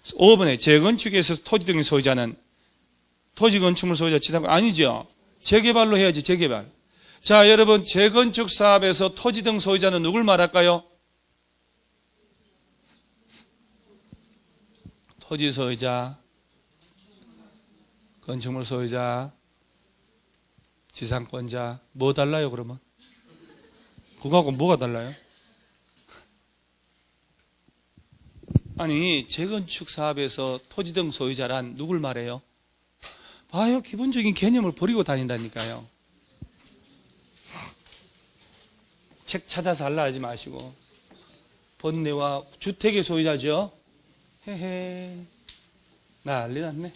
5번에 재건축에서 토지 등의 소유자는 토지 건축물 소유자 지상 아니죠. 재개발로 해야지. 재개발. 자, 여러분, 재건축 사업에서 토지 등 소유자는 누굴 말할까요? 토지 소유자, 건축물 소유자, 지상권자. 뭐 달라요, 그러면? 그거하고 뭐가 달라요? 아니, 재건축 사업에서 토지 등 소유자란 누굴 말해요? 봐요, 기본적인 개념을 버리고 다닌다니까요. 책 찾아서 하려 하지 마시고. 본내와 주택의 소유자죠? 헤헤. 난리 났네.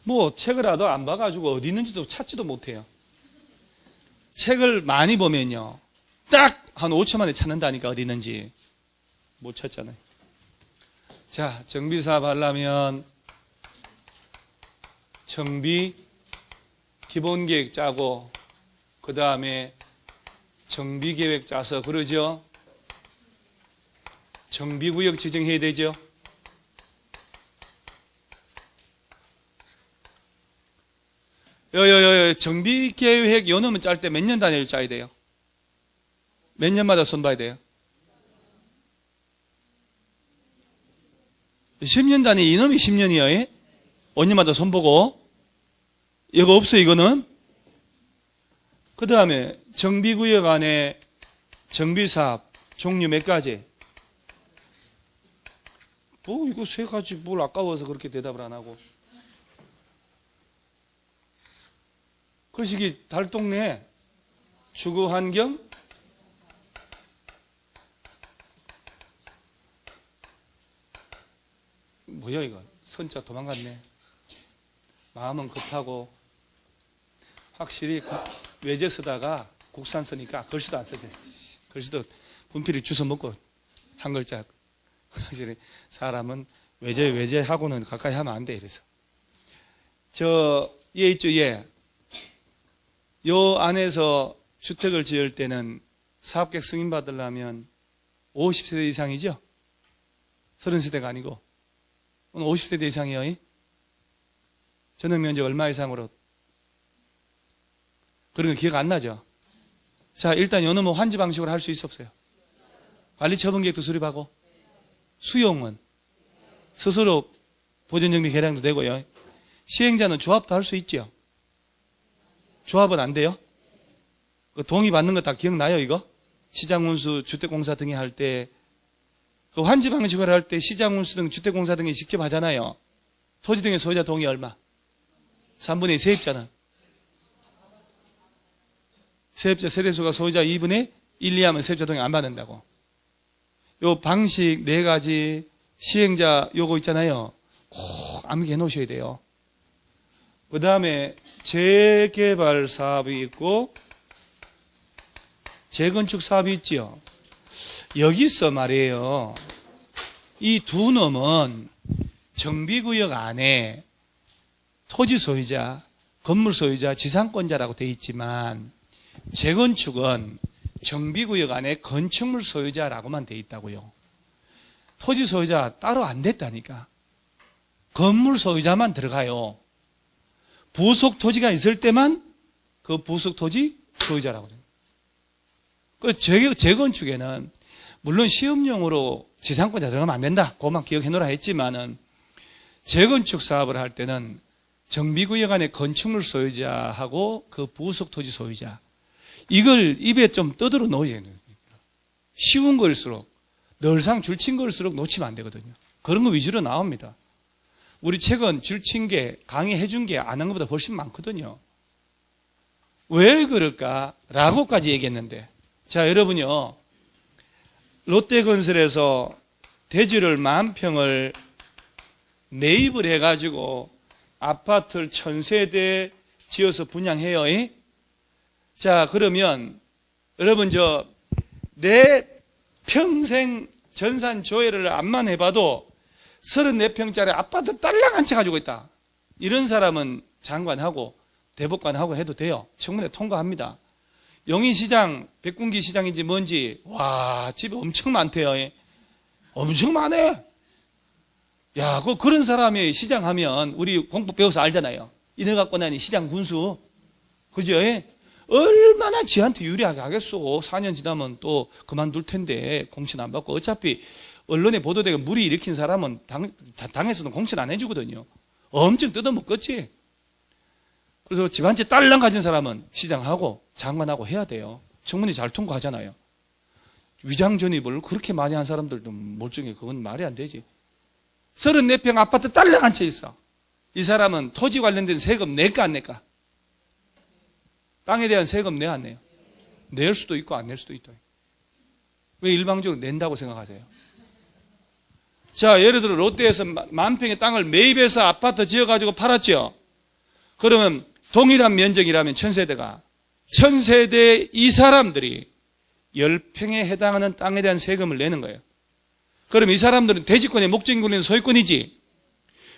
뭐 책을 하도 안 봐가지고 어디 있는지도 찾지도 못해요. 책을 많이 보면요, 딱 한 5초 만에 찾는다니까. 어디 있는지 못 찾잖아요. 자, 정비사업 하려면 정비 기본계획 짜고 그 다음에 정비계획 짜서 그러죠. 정비구역 지정해야 되죠. 정비계획 요 놈은 짤 때 몇 년 단위를 짜야 돼요? 몇 년마다 손봐야 돼요? 10년 단위. 이놈이 10년이에요. 5년마다 손보고. 이거 없어요, 이거는. 그 다음에 정비구역 안에 정비사업 종류 몇 가지? 뭐 이거 3가지 뭘 아까워서 그렇게 대답을 안 하고. 그 시기 달동네 주거환경 뭐야 이거. 선자 도망갔네. 마음은 급하고. 확실히 외제 쓰다가 국산 쓰니까 글씨도 안 써져. 글씨도 분필이 주워 먹고 한 글자. 확실히 사람은 외제하고는 가까이 하면 안 돼. 이래서 얘 있죠, 얘. 요 안에서 주택을 지을 때는 사업계획 승인 받으려면 50세 이상이죠. 30세대가 아니고. 오늘 50세대 이상이에요. 전용 면적 얼마 이상으로. 그런 거 기억 안 나죠? 자, 일단 요 놈은 환지 방식으로 할 수 있어 없어요? 관리 처분 계획도 수립하고. 수용은 스스로 보존정비 계량도 되고요. 시행자는 조합도 할 수 있죠. 조합은 안 돼요? 그 동의 받는 거 다 기억나요, 이거? 시장운수, 주택공사 등에 할 때, 그 환지 방식으로 할 때 시장운수 등 주택공사 등이 직접 하잖아요. 토지 등의 소유자 동의 얼마? 3분의 2 세입자는? 세입자 세대수가 소유자 2분의 1 이하면 세입자 동의 안 받는다고. 요 방식 4가지 시행자 요거 있잖아요. 꼭 암기해 놓으셔야 돼요. 그 다음에 재개발 사업이 있고 재건축 사업이 있지요. 여기서 말이에요. 이 두 놈은 정비구역 안에 토지 소유자, 건물 소유자, 지상권자라고 되어 있지만 재건축은 정비구역 안에 건축물 소유자라고만 되어 있다고요. 토지 소유자 따로 안 됐다니까. 건물 소유자만 들어가요. 부속 토지가 있을 때만 그 부속 토지 소유자라고 돼요. 그 재건축에는 물론 시험용으로 지상권자 들어가면 안 된다. 그것만 기억해 놓으라 했지만은 재건축 사업을 할 때는 정비구역 안에 건축물 소유자하고 그 부속 토지 소유자 이걸 입에 좀 떠들어 놓으셔야 돼요. 쉬운 거일수록 늘상 줄친 거일수록 놓치면 안 되거든요. 그런 거 위주로 나옵니다. 우리 최근 줄친 게 강의해 준 게 안 한 것보다 훨씬 많거든요. 왜 그럴까? 라고까지 얘기했는데 자 여러분요 롯데건설에서 대지를 10,000평을 매입을 해가지고 아파트를 1000세대 지어서 분양해요. 자 그러면 여러분 내 평생 전산 조회를 안만 해봐도 34평짜리 아파트 딸랑 한 채 가지고 있다. 이런 사람은 장관하고 대법관하고 해도 돼요. 청문회 통과합니다. 용인시장, 백군기 시장인지 뭔지 와 집이 엄청 많대요. 엄청 많네. 야, 그런 사람이 시장하면 우리 공법 배워서 알잖아요. 이래 갖고 나니 시장 군수. 그죠? 얼마나 지한테 유리하게 하겠어. 4년 지나면 또 그만둘 텐데 공천 안 받고 어차피 언론에 보도되고 무리 일으킨 사람은 당에서는 공천 안 해주거든요. 엄청 뜯어먹겠지. 그래서 집 한 채 딸랑 가진 사람은 시장하고 장관하고 해야 돼요. 청문회 잘 통과하잖아요. 위장 전입을 그렇게 많이 한 사람들도 멀쩡해. 그건 말이 안 되지. 34평 아파트 딸랑 한 채 있어. 이 사람은 토지 관련된 세금 낼까 안 낼까? 땅에 대한 세금 내 안 내요? 낼 수도 있고 안 낼 수도 있다. 왜 일방적으로 낸다고 생각하세요? 자, 예를 들어 롯데에서 10,000평의 땅을 매입해서 아파트 지어가지고 팔았죠. 그러면 동일한 면적이라면 1000세대가 1000세대 이 사람들이 10평에 해당하는 땅에 대한 세금을 내는 거예요. 그럼 이 사람들은 대지권의 목적인 권리는 소유권이지.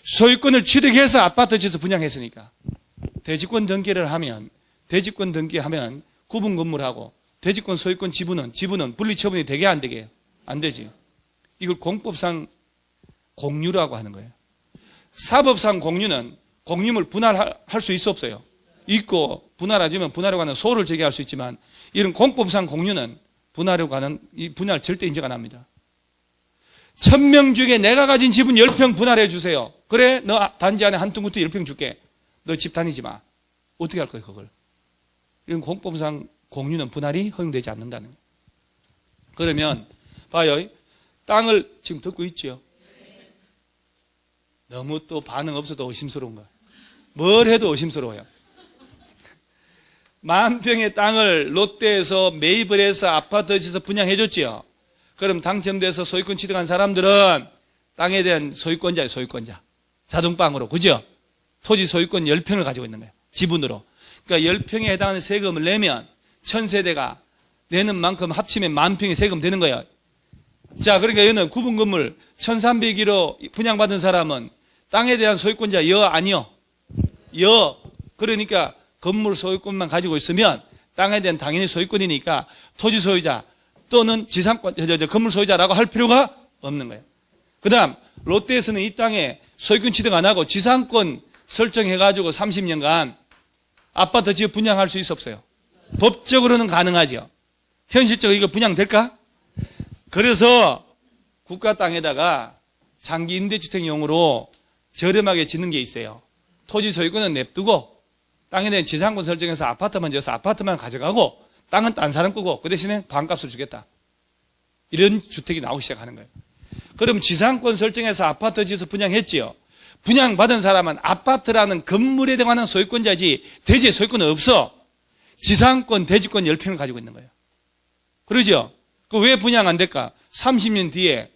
소유권을 취득해서 아파트 지어서 분양했으니까. 대지권 등기를 하면 대지권 등기하면 구분 건물하고 대지권 소유권 지분은 분리 처분이 되게 안 되게? 안 되지. 이걸 공법상 공유라고 하는 거예요. 사법상 공유는 공유물 분할할 수 있어 없어요? 있고 분할하지만 분할에 관한 소를 제기할 수 있지만 이런 공법상 공유는 분할에 관한 이 분할 절대 인정 안 합니다. 1000명 중에 내가 가진 집은 10평 분할해 주세요. 그래 너 단지 안에 한 퉁구트 10평 줄게. 너 집 다니지 마. 어떻게 할 거예요 그걸? 이런 공법상 공유는 분할이 허용되지 않는다는 거예요. 그러면 봐요. 땅을 지금 듣고 있지요. 너무 또 반응 없어도 의심스러운 거야. 뭘 해도 의심스러워요. 10,000평의 땅을 롯데에서 매입을 해서 아파트 지어서 분양해 줬지요. 그럼 당첨돼서 소유권 취득한 사람들은 땅에 대한 소유권자예요. 소유권자. 자동방으로. 그죠? 토지 소유권 10평을 가지고 있는 거예요. 지분으로. 그러니까 10평에 해당하는 세금을 내면 1000세대가 내는 만큼 합치면 10,000평의 세금 되는 거예요. 자, 그러니까 여기는 구분 건물 1301호 분양받은 사람은 땅에 대한 소유권자 여 아니요? 여. 그러니까 건물 소유권만 가지고 있으면 땅에 대한 당연히 소유권이니까 토지 소유자 또는 지상권, 건물 소유자라고 할 필요가 없는 거예요. 그 다음 롯데에서는 이 땅에 소유권 취득 안 하고 지상권 설정해가지고 30년간 아파트 지어 분양할 수 있어 없어요? 법적으로는 가능하죠. 현실적으로 이거 분양될까? 그래서 국가 땅에다가 장기 임대주택용으로 저렴하게 짓는 게 있어요. 토지 소유권은 냅두고 땅에 대한 지상권 설정해서 아파트만 지어서 아파트만 가져가고 땅은 딴 사람 끄고 그 대신에 반값을 주겠다. 이런 주택이 나오기 시작하는 거예요. 그럼 지상권 설정해서 아파트 지어서 분양했지요. 분양받은 사람은 아파트라는 건물에 관한 소유권자지 대지의 소유권은 없어. 지상권, 대지권 10평을 가지고 있는 거예요. 그러죠? 그 왜 분양 안 될까? 30년 뒤에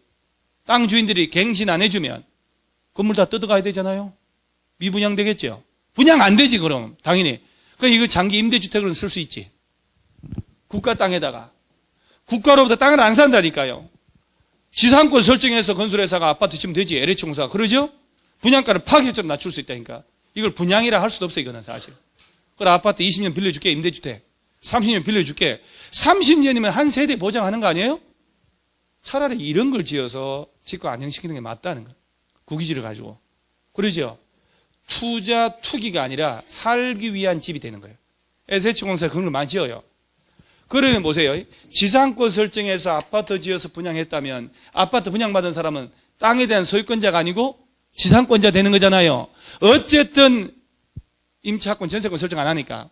땅 주인들이 갱신 안 해주면 건물 다 뜯어가야 되잖아요. 미분양 되겠죠? 분양 안 되지 그럼 당연히. 그러니까 이거 장기 임대주택으로는 쓸 수 있지. 국가 땅에다가. 국가로부터 땅을 안 산다니까요. 지상권 설정해서 건설회사가 아파트 지으면 되지. LH공사가. 그러죠? 분양가를 파격적으로 낮출 수 있다니까. 이걸 분양이라 할 수도 없어요. 이거는 사실. 그래 아파트 20년 빌려줄게. 임대주택 30년 빌려줄게. 30년이면 한 세대 보장하는 거 아니에요? 차라리 이런 걸 지어서 집값 안정시키는 게 맞다는 거예요. 구기지를 가지고. 그러죠? 투기가 아니라 살기 위한 집이 되는 거예요. SH공사가 그런 걸 많이 지어요. 그러면 보세요. 지상권 설정해서 아파트 지어서 분양했다면 아파트 분양받은 사람은 땅에 대한 소유권자가 아니고 지상권자 되는 거잖아요. 어쨌든 임차권, 전세권 설정 안 하니까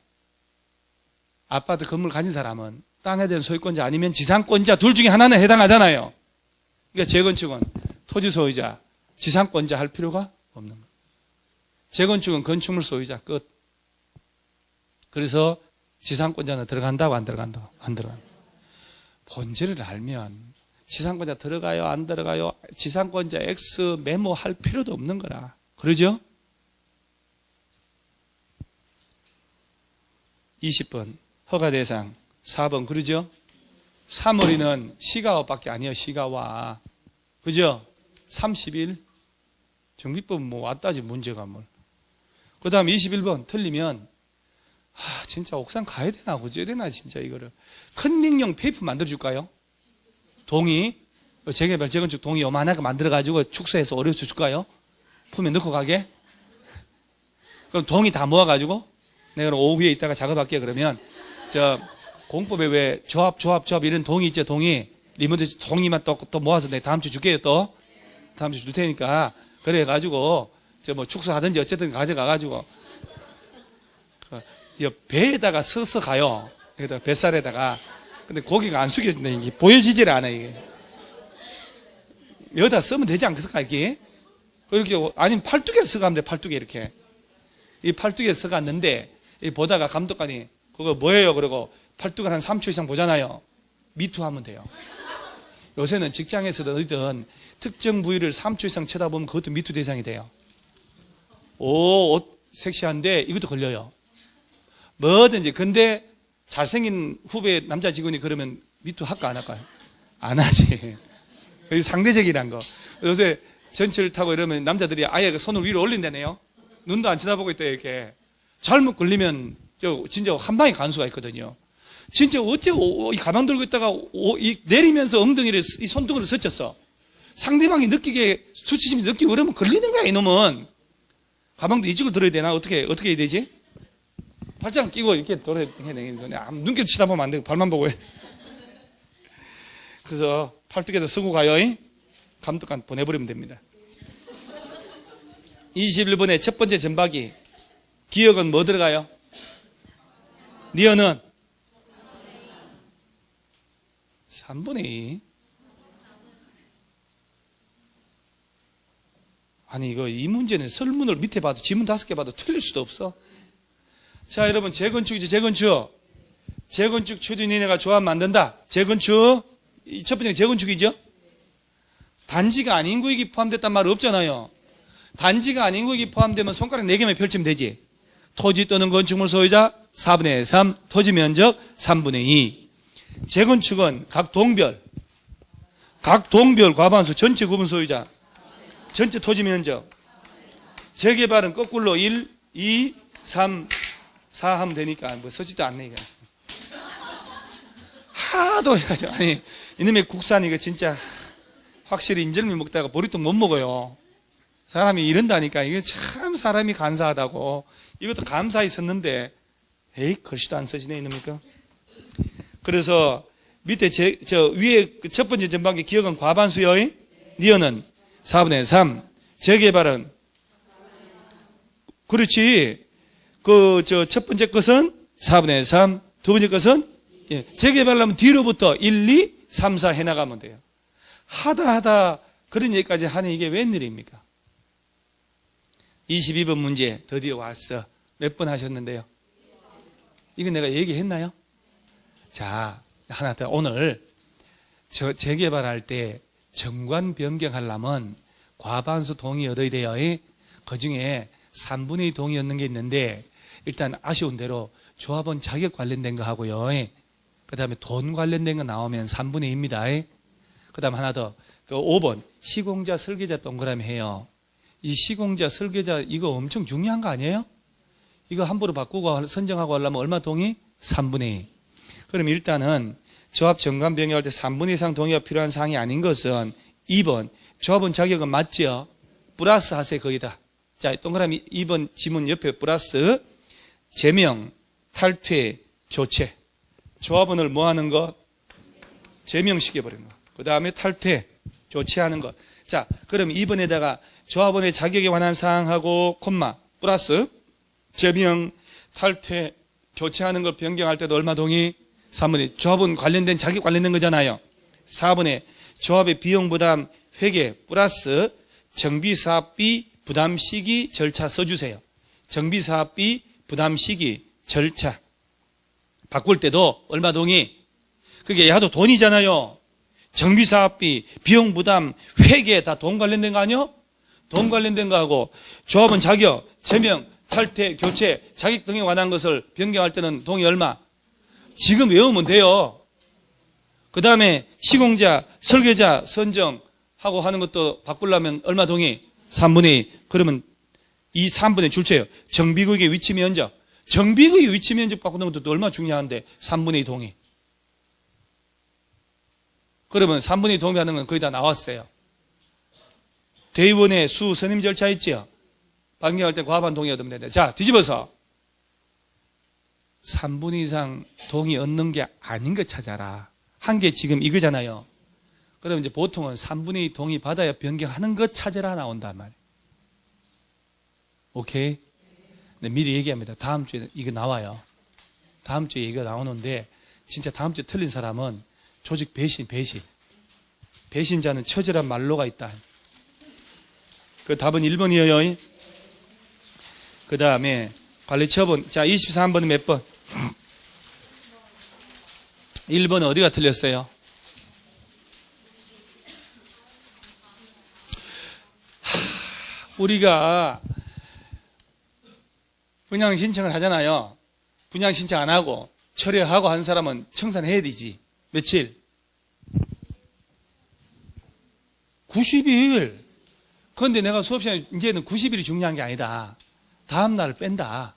아파트 건물 가진 사람은 땅에 대한 소유권자 아니면 지상권자 둘 중에 하나는 해당하잖아요. 그러니까 재건축은 토지 소유자, 지상권자 할 필요가 없는 거예요. 재건축은 건축물 소유자 끝. 그래서 지상권자는 들어간다고 안 들어간다고? 안 들어간다. 본질을 알면 지상권자 들어가요 안 들어가요 지상권자 X 메모할 필요도 없는 거라. 그러죠? 20번 허가대상 4번 그러죠? 3월이는 시가와밖에 아니에요. 시가와. 그죠? 30일 정비법은 뭐 왔다지 문제가 뭘. 그 다음 21번 틀리면 진짜 옥상 가야 되나 어찌해야 되나 진짜 이거를. 컨닝용 페이퍼 만들어줄까요? 동의 재개발 재건축 동의 요만하게 만들어가지고 축소해서 어려서 줄까요? 품에 넣고 가게? 그럼 동의 다 모아가지고 내가 오후에 있다가 작업할게. 그러면 저 공법에 왜 조합 이런 동의 있죠. 동의 리모델 동의만 또 모아서 내가 다음 주 줄게요. 또 다음 주 줄 테니까 그래가지고 저 뭐 축소하든지 어쨌든 가져가가지고 배에다가 서서 가요. 여기다 뱃살에다가. 근데 고기가 안 숙여진다. 이게 보여지질 않아 이게. 여기다 쓰면 되지 않겠을까 이게? 그렇게 아니면 팔뚝에 서가면 돼. 팔뚝에 이렇게 이 팔뚝에 서갔는데 이 보다가 감독관이 그거 뭐예요? 그러고 팔뚝을 한 3초 이상 보잖아요. 미투하면 돼요. 요새는 직장에서든 어디든 특정 부위를 3초 이상 쳐다보면 그것도 미투 대상이 돼요. 오, 옷 섹시한데 이것도 걸려요. 뭐든지. 근데 잘생긴 후배 남자 직원이 그러면 미투 할까 안 할까요? 안 하지. 상대적이란 거. 요새 전철 타고 이러면 남자들이 아예 그 손을 위로 올린다네요. 눈도 안 쳐다보고 있다 이렇게. 잘못 걸리면 진짜 한 방에 간 수가 있거든요. 진짜 어째 이 가방 들고 있다가 내리면서 엉덩이를 이 손등으로 스쳤어. 상대방이 느끼게 수치심이 느끼고 그러면 걸리는 거야 이놈은. 가방도 이쪽으로 들어야 되나? 어떻게 해야 되지? 팔짱 끼고 이렇게 돌아야 되는데 눈길 쳐다보면 안 되고 발만 보고 해. 그래서 팔뚝에다 쓰고 가요. 감독관 보내버리면 됩니다. 21번의 첫 번째 전박이 기억은 뭐 들어가요? 니어는 3분의 2. 아니 이거 이 문제는 설문을 밑에 봐도 지문 5개 봐도 틀릴 수도 없어. 자 여러분 재건축이죠. 재건축 추진위원회가 조합 만든다. 재건축 첫 번째 재건축이죠. 단지가 아닌 구역이 포함됐단 말 없잖아요. 단지가 아닌 구역이 포함되면 손가락 4개만 펼치면 되지. 토지 또는 건축물 소유자 4분의 3, 토지 면적 3분의 2. 재건축은 각 동별 과반수 전체 구분 소유자 전체 토지 면적. 재개발은 거꾸로 1, 2, 3, 4 하면 되니까 뭐 서지도 않네 이거. 하도 해가지고 아니 이놈의 국산 이거 진짜 확실히 인절미 먹다가 보리떡 못 먹어요. 사람이 이런다니까. 이게 참 사람이 간사하다고. 이것도 감사히 썼는데 에이 글씨도 안 써지네 이놈니까. 그래서 밑에 저 위에 첫 번째 전반기 기억은 과반수요. 니은은 4분의 3. 재개발은 그렇지. 첫 번째 것은 4분의 3. 두 번째 것은 재개발하면 뒤로부터 1, 2, 3, 4 해나가면 돼요. 하다 그런 얘기까지 하는 이게 웬일입니까? 22번 문제 드디어 왔어. 몇 번 하셨는데요? 이거 내가 얘기했나요? 자, 하나 더. 오늘 재개발할 때 정관 변경하려면 과반수 동의 얻어야 돼요. 그 중에 3분의 2 동의 얻는 게 있는데 일단 아쉬운 대로 조합원 자격 관련된 거 하고요. 그 다음에 돈 관련된 거 나오면 3분의 2입니다. 그 다음 하나 더. 5번 시공자 설계자 동그라미 해요. 이 시공자 설계자 이거 엄청 중요한 거 아니에요? 이거 함부로 바꾸고 선정하고 하려면 얼마 동의? 3분의 2. 그럼 일단은 조합 정관 변경할 때 3분의 2 이상 동의가 필요한 사항이 아닌 것은 2번 조합원 자격은 맞죠? 플러스 하세요 거기다. 자, 동그라미 2번 지문 옆에 플러스 제명, 탈퇴, 교체. 조합원을 뭐 하는 것? 제명시켜버리는 것. 그 다음에 탈퇴, 교체하는 것. 자, 그럼 2번에다가 조합원의 자격에 관한 사항하고 콤마 플러스 제명, 탈퇴, 교체하는 걸 변경할 때도 얼마 동의? 3번에 조합원 관련된 자격 관련된 거잖아요. 4번에 조합의 비용 부담 회계 플러스 정비사업비 부담 시기 절차 써주세요. 정비사업비 부담 시기 절차 바꿀 때도 얼마 동의? 그게 야도 돈이잖아요. 정비사업비 비용 부담 회계 다 돈 관련된 거 아니요? 돈 관련된 거 하고 조합원 자격 제명 탈퇴 교체 자격 등에 관한 것을 변경할 때는 동의 얼마? 지금 외우면 돼요. 그 다음에 시공자 설계자 선정하고 하는 것도 바꾸려면 얼마 동의? 3분의 2. 그러면 이 3분의 줄쳐요. 정비구역의 위치 면적. 정비구역의 위치 면적 바꾸는 것도 얼마나 중요한데 3분의 2 동의. 그러면 3분의 2 동의하는 건 거의 다 나왔어요. 대의원의 수 선임 절차 있죠? 변경할 때 과반 동의 얻으면 된다. 자, 뒤집어서 3분의 2 이상 동의 얻는 게 아닌 거 찾아라. 한 게 지금 이거잖아요. 그럼 이제 보통은 3분의 2 동의 받아야 변경하는 것 찾아라 나온단 말이에요. 오케이? 네, 미리 얘기합니다. 다음 주에 이거 나와요. 다음 주에 이거 나오는데 진짜 다음 주에 틀린 사람은 조직 배신자는 처절한 말로가 있다. 그 답은 1번이에요. 그 다음에 관리 처분. 자, 23번은 몇 번? 1번은 어디가 틀렸어요? 우리가 분양 신청을 하잖아요. 분양 신청 안 하고 철회하고 한 사람은 청산해야 되지. 며칠? 90일. 그런데 내가 수업 시간에 이제는 90일이 중요한 게 아니다. 다음 날을 뺀다.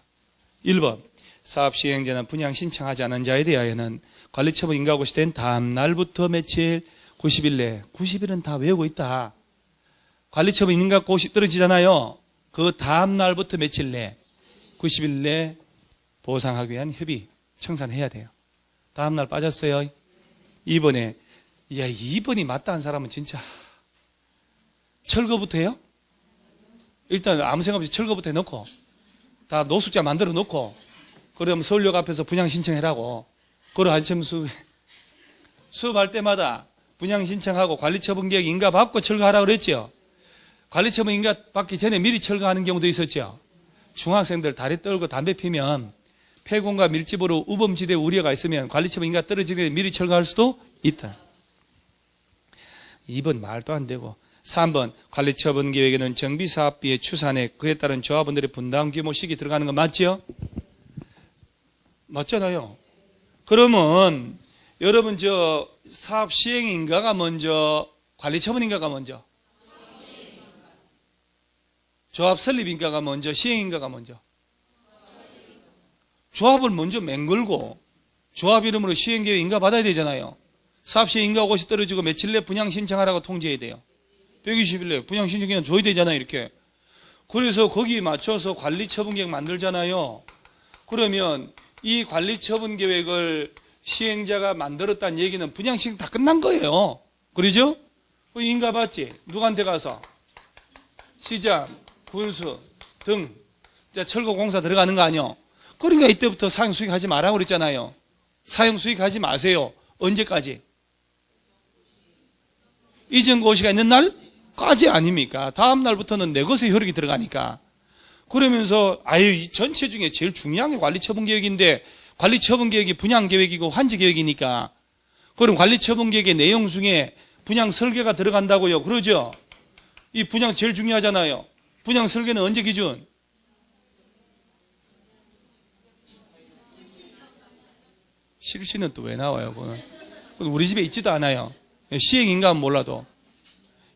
1번 사업 시행자는 분양 신청하지 않은 자에 대하여는 관리처분 인가고시 된 다음 날부터 며칠? 90일 내. 90일은 다 외우고 있다. 관리처분 인가고시 떨어지잖아요. 그 다음 날부터 며칠 내? 90일 내 보상하기 위한 협의 청산해야 돼요. 다음 날 빠졌어요. 2번에 2번이 맞다 한 사람은 진짜 철거부터 해요? 일단 아무 생각 없이 철거부터 해놓고 다 노숙자 만들어 놓고 그러면 서울역 앞에서 분양 신청해라고. 그걸 한참 수업할 때마다 분양 신청하고 관리처분 계획 인가 받고 철거하라고 그랬죠. 관리처분 인가 받기 전에 미리 철거하는 경우도 있었죠. 중학생들 다리 떨고 담배 피면 폐공과 밀집으로 우범지대 우려가 있으면 관리처분 인가 떨어지기 전에 미리 철거할 수도 있다. 2번 말도 안 되고. 3번 관리처분 계획에는 정비사업비의 추산액 그에 따른 조합원들의 분담 규모 시기 들어가는 거 맞죠? 맞잖아요. 그러면 여러분 저 사업 시행인가가 먼저 관리처분인가가 먼저? 조합 설립인가가 먼저 시행인가가 먼저? 조합을 먼저 맹글고 조합 이름으로 시행계획 인가 받아야 되잖아요. 사업시에 인가고시 떨어지고 며칠 내 분양 신청하라고 통지해야 돼요. 120일 내에 분양 신청기간 줘야 되잖아요, 이렇게. 그래서 거기에 맞춰서 관리처분계획 만들잖아요. 그러면 이 관리처분계획을 시행자가 만들었다는 얘기는 분양 신청 다 끝난 거예요. 그러죠? 인가 받지? 누구한테 가서? 시장, 군수 등 철거공사 들어가는 거 아니요? 그러니까 이때부터 사용 수익 하지 말라고 그랬잖아요. 사용 수익 하지 마세요. 언제까지? 이전 고시가 있는 날까지 아닙니까? 다음 날부터는 내 것의 효력이 들어가니까. 그러면서 이 전체 중에 제일 중요한 게 관리처분계획인데, 관리처분계획이 분양계획이고 환지계획이니까, 그럼 관리처분계획의 내용 중에 분양 설계가 들어간다고요. 그러죠? 이 분양 제일 중요하잖아요. 분양 설계는 언제 기준? 실시는 또 왜 나와요? 그건 우리 집에 있지도 않아요. 시행인가는 몰라도.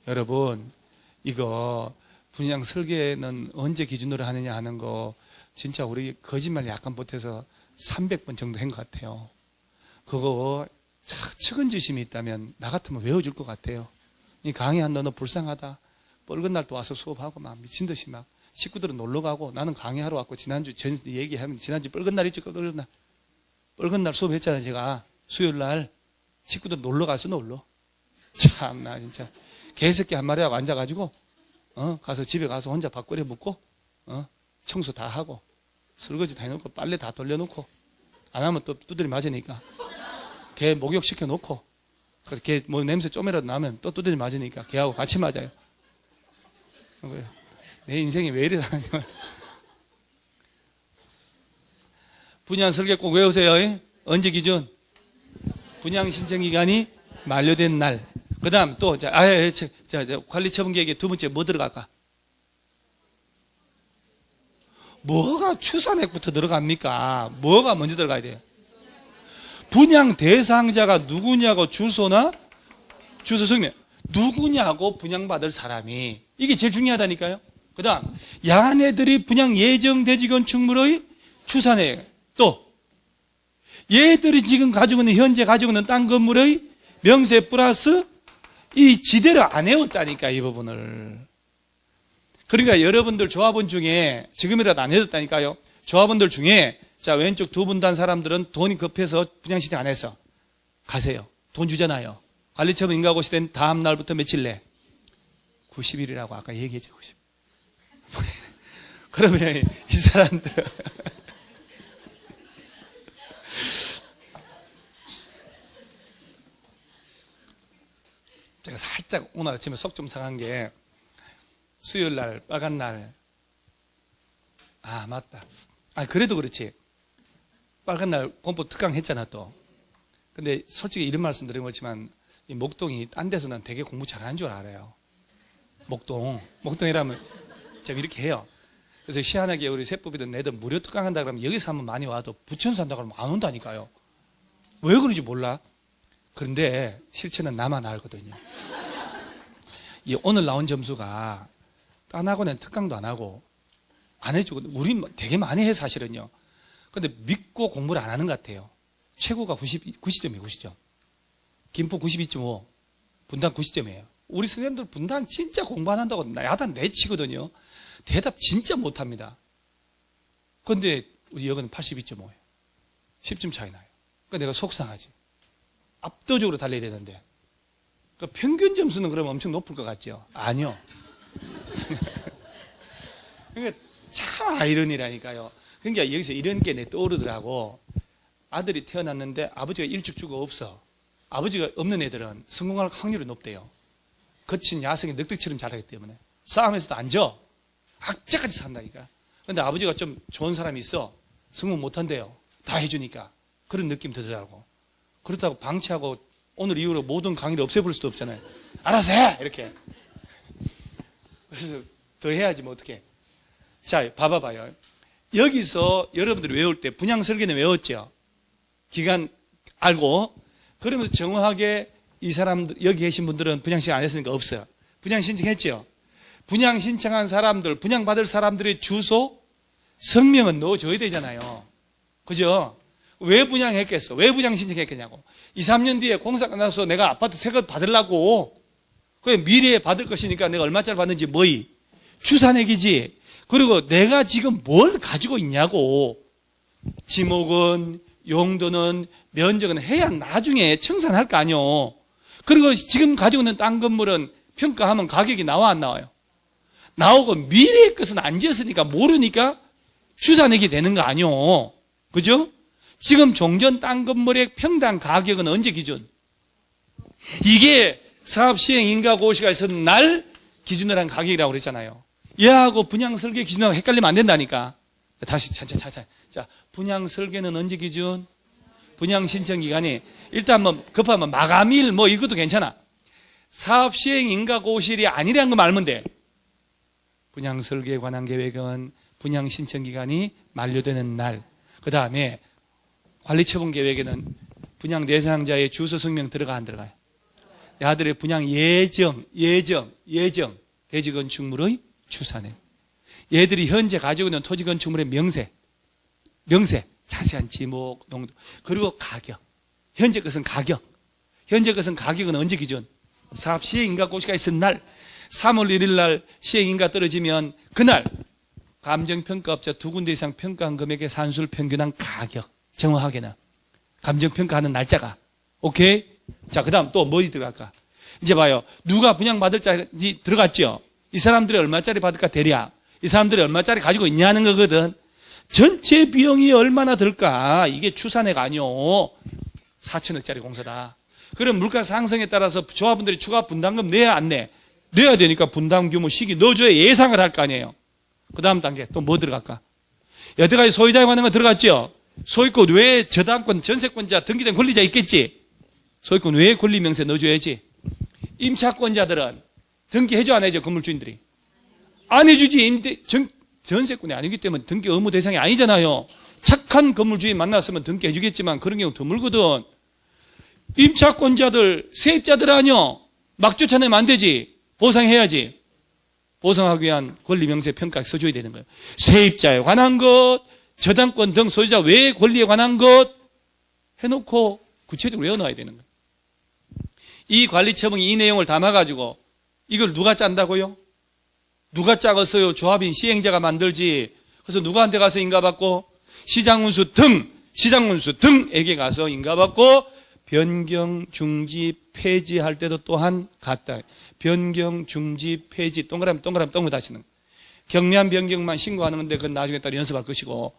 여러분, 이거 분양 설계는 언제 기준으로 하느냐 하는 거 진짜 우리 거짓말 약간 보태서 300번 정도 한 것 같아요. 그거 측은지심이 있다면 나 같으면 외워줄 것 같아요. 이 강의한 너는 불쌍하다. 뻘건 날 또 와서 수업하고 막 미친 듯이 막 식구들은 놀러 가고 나는 강의하러 왔고 지난주 얘기하면 지난주 뻘건 날 있죠. 뻘건 날 수업했잖아요. 제가 수요일 날 식구들 놀러 가서 놀러. 참나 진짜 개새끼 한 마리하고 앉아가지고 가서 집에 가서 혼자 밥 끓여 먹고 청소 다 하고 설거지 다 해놓고 빨래 다 돌려놓고 안 하면 또 두드려 맞으니까 개 목욕시켜 놓고 개 뭐 냄새 좀이라도 나면 또 두드려 맞으니까 개하고 같이 맞아요. 내 인생이 왜 이래 다니. 분양 설계 꼭 외우세요. 언제 기준? 분양 신청 기간이 만료된 날. 그 다음 또 관리처분계획에 두 번째 뭐 들어갈까? 뭐가 추산액부터 들어갑니까? 뭐가 먼저 들어가야 돼요? 분양 대상자가 누구냐고 주소나 주소 성명 누구냐고 분양받을 사람이 이게 제일 중요하다니까요. 그 다음 야네들이 분양 예정대지 건축물의 추산액, 또 얘들이 지금 가지고 있는 현재 가지고 있는 땅 건물의 명세 플러스 이 지대로 안 해왔다니까 이 부분을. 그러니까 여러분들 조합원 중에 지금이라도 안 해뒀다니까요. 조합원들 중에 자 왼쪽 두 분 단 사람들은 돈이 급해서 분양 신청 안 해서 가세요. 돈 주잖아요. 관리처분 인가고시 된 다음 날부터 며칠 내? 90일이라고 아까 얘기했죠. 90일. 그러면 이 사람들 제가 살짝 오늘 아침에 속 좀 상한 게 수요일 날 빨간 날 맞다. 그래도 그렇지. 빨간 날 공포 특강 했잖아 또. 근데 솔직히 이런 말씀 드린 거지만 이 목동이 딴 데서는 되게 공부 잘하는 줄 알아요. 목동이라면 제가 이렇게 해요. 그래서 희한하게 우리 세법이든 내든 무료 특강한다 그러면 여기서 한번 많이 와도 부천에서 한다 그러면 안 온다니까요. 왜 그런지 몰라. 그런데 실체는 나만 알거든요. 이 오늘 나온 점수가 딴 학원엔 특강도 안 하고 안 해주고 우리 되게 많이 해 사실은요. 근데 믿고 공부를 안 하는 것 같아요. 최고가 90점이에요. 90점. 김포 92.5, 분당 90점이에요. 우리 선생님들 분당 진짜 공부 안 한다고 야단 내치거든요. 대답 진짜 못합니다. 그런데 우리 여기는 82.5예요. 10점 차이 나요. 그러니까 내가 속상하지. 압도적으로 달려야 되는데. 그러니까 평균 점수는 그러면 엄청 높을 것 같죠? 아니요. 그러니까 참 아이러니라니까요. 그러니까 여기서 이런 게 내 떠오르더라고. 아들이 태어났는데 아버지가 일찍 죽어 없어. 아버지가 없는 애들은 성공할 확률이 높대요. 거친 야성의 늑대처럼 자라기 때문에. 싸움에서도 안 져. 악자같이 산다니까. 그런데 아버지가 좀 좋은 사람이 있어. 성공 못한대요. 다 해주니까. 그런 느낌 들더라고. 그렇다고 방치하고 오늘 이후로 모든 강의를 없애버릴 수도 없잖아요. 알아서 해! 이렇게. 그래서 더 해야지 뭐 어떡해. 자, 봐봐요. 여기서 여러분들이 외울 때 분양 설계는 외웠죠. 기간 알고. 그러면서 정확하게 이 사람들, 여기 계신 분들은 분양 신청 안 했으니까 없어요. 분양 신청했죠. 분양 신청한 사람들, 분양 받을 사람들의 주소, 성명은 넣어줘야 되잖아요. 그죠? 왜 분양했겠어? 왜 분양 신청했겠냐고. 2, 3년 뒤에 공사 끝나서 내가 아파트 새것 받으려고. 그게 미래에 받을 것이니까 내가 얼마짜리 받는지 뭐이? 추산액이지. 그리고 내가 지금 뭘 가지고 있냐고. 지목은, 용도는, 면적은 해야 나중에 청산할 거 아니오. 그리고 지금 가지고 있는 땅 건물은 평가하면 가격이 나와 안 나와요? 나오고 미래의 것은 안 지었으니까 모르니까 추산액이 되는 거 아니오. 그죠? 지금 종전 땅 건물의 평당 가격은 언제 기준? 이게 사업 시행 인가 고시가 있었던 날 기준으로 한 가격이라고 그랬잖아요. 얘하고 분양 설계 기준하고 헷갈리면 안 된다니까. 다시 차차. 자, 분양 설계는 언제 기준? 분양 신청 기간이 일단 뭐 급하면 마감일 뭐 이것도 괜찮아. 사업 시행 인가 고실이 아니라는 거 알면 돼. 분양 설계에 관한 계획은 분양 신청 기간이 만료되는 날. 그 다음에 관리처분 계획에는 분양 대상자의 주소 성명 들어가 안 들어가요? 야들의 분양 예정 대지 건축물의 추산액. 얘들이 현재 가지고 있는 토지 건축물의 명세, 자세한 지목, 용도, 그리고 가격. 현재 것은 가격은 언제 기준? 사업 시행인가 고시가 있은 날, 3월 1일 날 시행인가 떨어지면 그날 감정평가업자 2군데 이상 평가한 금액의 산술 평균한 가격. 정확하게는 감정평가하는 날짜가. 오케이? 자, 그 다음 또 뭐 들어갈까? 이제 봐요. 누가 분양받을 자리 들어갔죠? 이 사람들이 얼마짜리 받을까 대략. 이 사람들이 얼마짜리 가지고 있냐는 거거든. 전체 비용이 얼마나 들까? 이게 추산액 아니요. 4천억짜리 공사다. 그럼 물가 상승에 따라서 조합원들이 추가 분담금 내야 안 내? 내야 되니까 분담 규모 시기 넣어줘야 예상을 할 거 아니에요. 그 다음 단계 또 뭐 들어갈까? 여태까지 소유자에 관한 거 들어갔죠? 소유권 외에 저당권, 전세권자, 등기된 권리자 있겠지? 소유권 외에 권리명세 넣어줘야지. 임차권자들은 등기해줘 안 해줘? 건물주인들이 안 해주지. 전세권이 아니기 때문에 등기 의무 대상이 아니잖아요. 착한 건물주인 만났으면 등기해주겠지만 그런 경우 드물거든. 임차권자들, 세입자들 아니요. 막 쫓아내면 안 되지. 보상해야지. 보상하기 위한 권리명세 평가 써줘야 되는 거예요. 세입자에 관한 것, 저당권 등 소유자 외의 권리에 관한 것 해놓고 구체적으로 외워놔야 되는 거예요. 이 관리처분이 이 내용을 담아가지고 이걸 누가 짠다고요? 누가 짜겠어요? 조합인 시행자가 만들지. 그래서 누구한테 가서 인가받고? 시장운수 등에게 가서 인가받고 변경, 중지, 폐지할 때도 또한 같다. 변경, 중지, 폐지, 동그라미 다시는 경미한 변경만 신고하는 건데 그건 나중에 따라 연습할 것이고,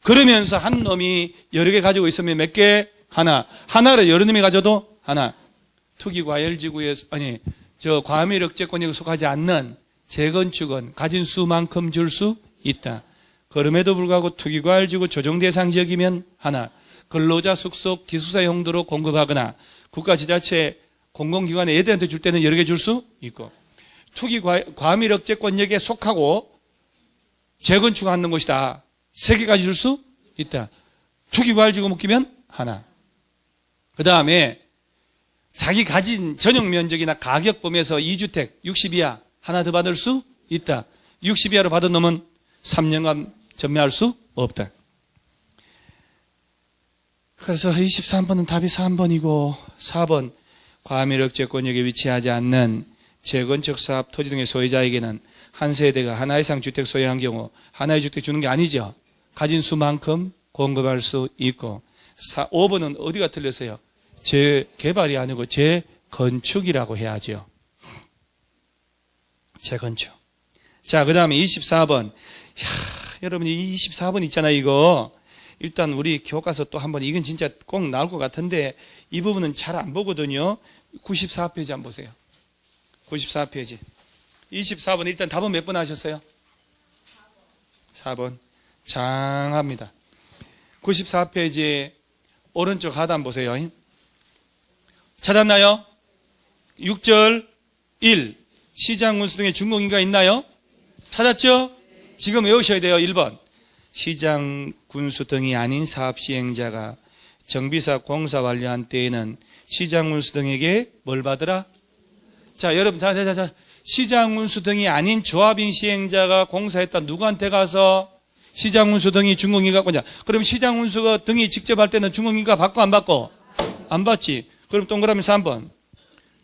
그러면서 한 놈이 여러 개 가지고 있으면 몇 개? 하나를 여러 놈이 가져도 하나. 투기과열지구에 과밀 억제권에 속하지 않는 재건축은 가진 수만큼 줄 수 있다. 그럼에도 불구하고 투기과열지구 조정대상 지역이면 하나. 근로자 숙속 기숙사 용도로 공급하거나 국가지자체 공공기관에 애들한테 줄 때는 여러 개 줄 수 있고, 투기과밀 억제권역에 속하고 재건축하는 곳이다. 3개까지 줄 수 있다. 투기과열지구 묶이면 하나. 그 다음에 자기 가진 전용 면적이나 가격 범위에서 2주택 60 이하 하나 더 받을 수 있다. 60 이하로 받은 놈은 3년간 전매할 수 없다. 그래서 23번은 답이 3번이고 4번 과밀억제권역에 위치하지 않는 재건축 사업 토지 등의 소유자에게는 한 세대가 하나 이상 주택 소유한 경우 하나의 주택 주는 게 아니죠. 가진 수만큼 공급할 수 있고, 5번은 어디가 틀렸어요? 재개발이 아니고 재건축이라고 해야죠. 재건축. 자, 그 다음에 24번. 여러분, 이 24번 있잖아요, 이거. 일단 우리 교과서 또 한번, 이건 진짜 꼭 나올 것 같은데 이 부분은 잘 안 보거든요. 94페이지 한번 보세요. 94페이지. 24번 일단 답은 몇 번 하셨어요? 4번. 장합니다. 94페이지 오른쪽 하단 보세요. 찾았나요? 6절 1. 시장 운수 등의 준공인가 있나요? 찾았죠? 지금 외우셔야 돼요. 1번. 시장 군수 등이 아닌 사업 시행자가 정비사 공사 완료한 때에는 시장 운수 등에게 뭘 받으라? 자, 여러분, 자. 시장 운수 등이 아닌 조합인 시행자가 공사했다. 누구한테 가서? 시장운수 등이 준공인가권자. 그럼 시장운수가 등이 직접 할 때는 준공인가 받고 안 받고? 안 받지. 그럼 동그라미 3번.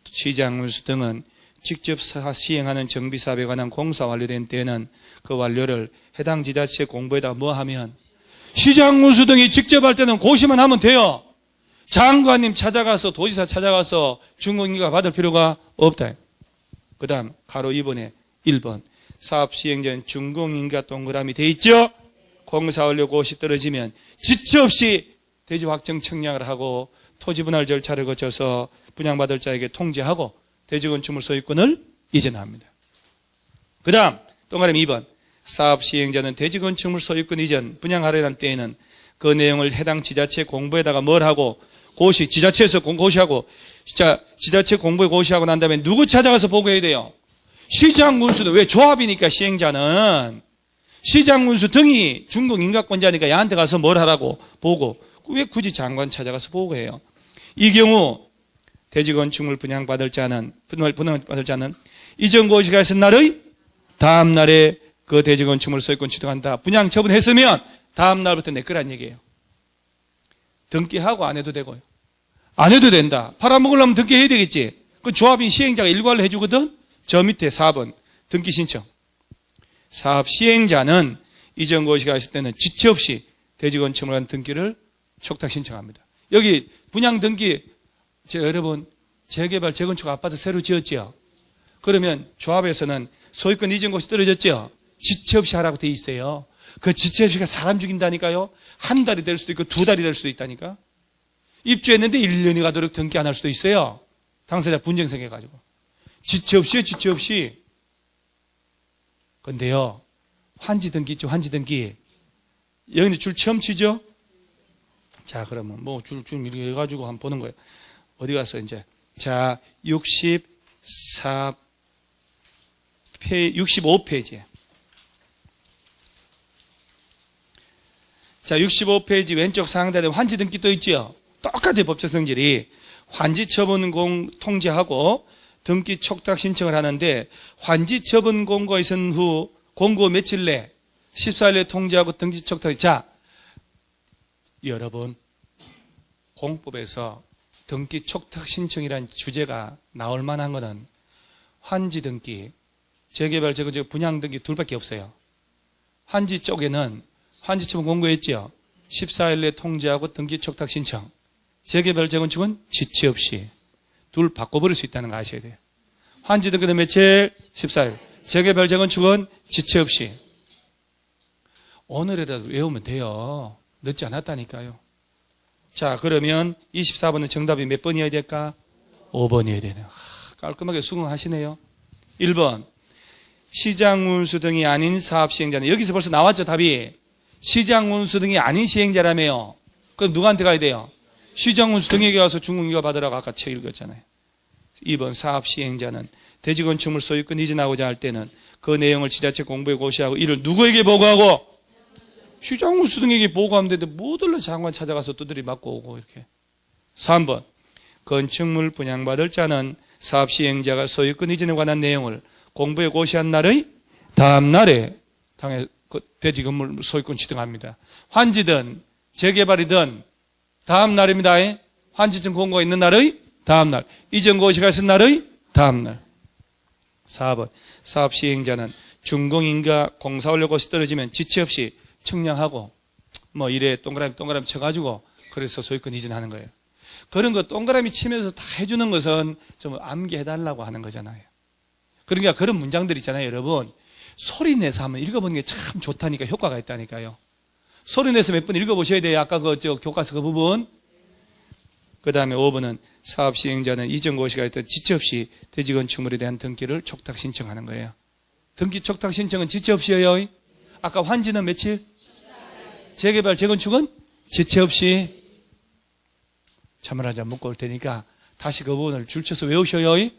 시장운수 등은 직접 시행하는 정비사업에 관한 공사 완료된 때에는 그 완료를 해당 지자체 공부에다가 뭐 하면? 시장운수 등이 직접 할 때는 고시만 하면 돼요. 장관님 찾아가서 도지사 찾아가서 준공인가 받을 필요가 없다. 그 다음 가로 2번에 1번 사업 시행 전 준공인가 동그라미 돼 있죠? 공사 완료 고시 떨어지면 지체 없이 대지 확정 청약을 하고 토지 분할 절차를 거쳐서 분양받을 자에게 통지하고 대지 건축물 소유권을 이전합니다. 그 다음 동그라미 2번 사업 시행자는 대지 건축물 소유권 이전 분양하려는 때에는 그 내용을 해당 지자체 공부에다가 뭘 하고 고시, 지자체에서 고시하고 지자체 공부에 고시하고 난 다음에 누구 찾아가서 보고해야 돼요? 시장군수도 왜 조합이니까 시행자는 시장군수 등이 준공인가권자니까 얘한테 가서 뭘 하라고 보고 왜 굳이 장관 찾아가서 보고해요? 이 경우 대지건축물 분양받을 자는 이전 고시가 있은 날의 다음 날에 그 대지건축물 소유권 취득한다. 분양 처분했으면 다음 날부터 내 거란 얘기예요. 등기하고 안 해도 되고요. 안 해도 된다. 팔아먹으려면 등기해야 되겠지. 그 조합인 시행자가 일괄로 해주거든. 저 밑에 4번 등기 신청. 사업 시행자는 이전 고시가 있을 때는 지체 없이 대지건축물 한 등기를 촉탁 신청합니다. 여기 분양 등기 여러분 재개발 재건축 아파트 새로 지었죠. 그러면 조합에서는 소유권 이전 고시 떨어졌죠. 지체 없이 하라고 돼 있어요. 그 지체 없이가 사람 죽인다니까요. 한 달이 될 수도 있고 두 달이 될 수도 있다니까. 입주했는데 1년이 가도록 등기 안 할 수도 있어요. 당사자 분쟁 생겨가지고. 지체 없이요, 지체 없이. 근데요, 환지 등기 있죠, 환지 등기. 여기는 줄 처음 치죠? 자, 그러면 뭐 줄 이렇게 해가지고 한번 보는 거예요. 어디 갔어, 이제. 자, 65페이지에. 자, 65페이지 왼쪽 상단에 환지 등기 또 있죠? 똑같아요, 법적 성질이. 환지 처분 통지하고 등기 촉탁 신청을 하는데 환지 처분 공고 있은 후 공고 며칠 내 14일 내 통지하고 등기 촉탁. 자, 여러분 공법에서 등기 촉탁 신청이라는 주제가 나올 만한 것은 환지 등기, 재개발, 재건축, 분양 등기 둘밖에 없어요. 환지 쪽에는 환지 처분 공고했죠. 14일 내 통지하고 등기 촉탁 신청. 재개발, 재건축은 지체 없이 둘 바꿔버릴 수 있다는 거 아셔야 돼요. 환지 등기는 며칠? 14일. 재개발, 재건축은 지체 없이. 오늘이라도 외우면 돼요. 늦지 않았다니까요. 자, 그러면 24번은 정답이 몇 번이어야 될까? 5번이어야 되네요. 깔끔하게 수긍하시네요. 1번. 시장운수 등이 아닌 사업시행자는 여기서 벌써 나왔죠, 답이. 시장운수 등이 아닌 시행자라며요. 그럼 누구한테 가야 돼요? 시장운수 등에게 가서 준공인가 받으라고 아까 책 읽었잖아요. 2번 사업시행자는 대지건축물 소유권 이전하고자 할 때는 그 내용을 지자체 공부에 고시하고 이를 누구에게 보고하고? 시장운수 등에게 보고하면 되는데 뭐들러 장관 찾아가서 두드리 맞고 오고 이렇게. 3번 건축물 분양받을 자는 사업시행자가 소유권 이전에 관한 내용을 공부에 고시한 날의 다음 날에 당해 대지건물 소유권 취득합니다. 환지든 재개발이든 다음 날입니다. 환지증 공고가 있는 날의 다음 날, 이전 고시가 있은 날의 다음 날. 4번 사업 시행자는 준공인가 공사 완료 고시 떨어지면 지체 없이 청량하고 뭐 이래 동그라미 쳐가지고 그래서 소유권 이전하는 거예요. 그런 거 동그라미 치면서 다 해주는 것은 좀 암기해달라고 하는 거잖아요. 그러니까 그런 문장들 있잖아요, 여러분. 소리 내서 한번 읽어보는 게 참 좋다니까, 효과가 있다니까요. 소리 내서 몇 번 읽어보셔야 돼요. 아까 교과서 그 부분. 그 다음에 5번은 사업 시행자는 이전 고시가 있던 지체 없이 대지건축물에 대한 등기를 촉탁 신청하는 거예요. 등기 촉탁 신청은 지체 없이요. 아까 환지는 며칠? 재개발, 재건축은 지체 없이. 잠을 한 잔 먹고 올 테니까 다시 그 부분을 줄쳐서 외우셔요.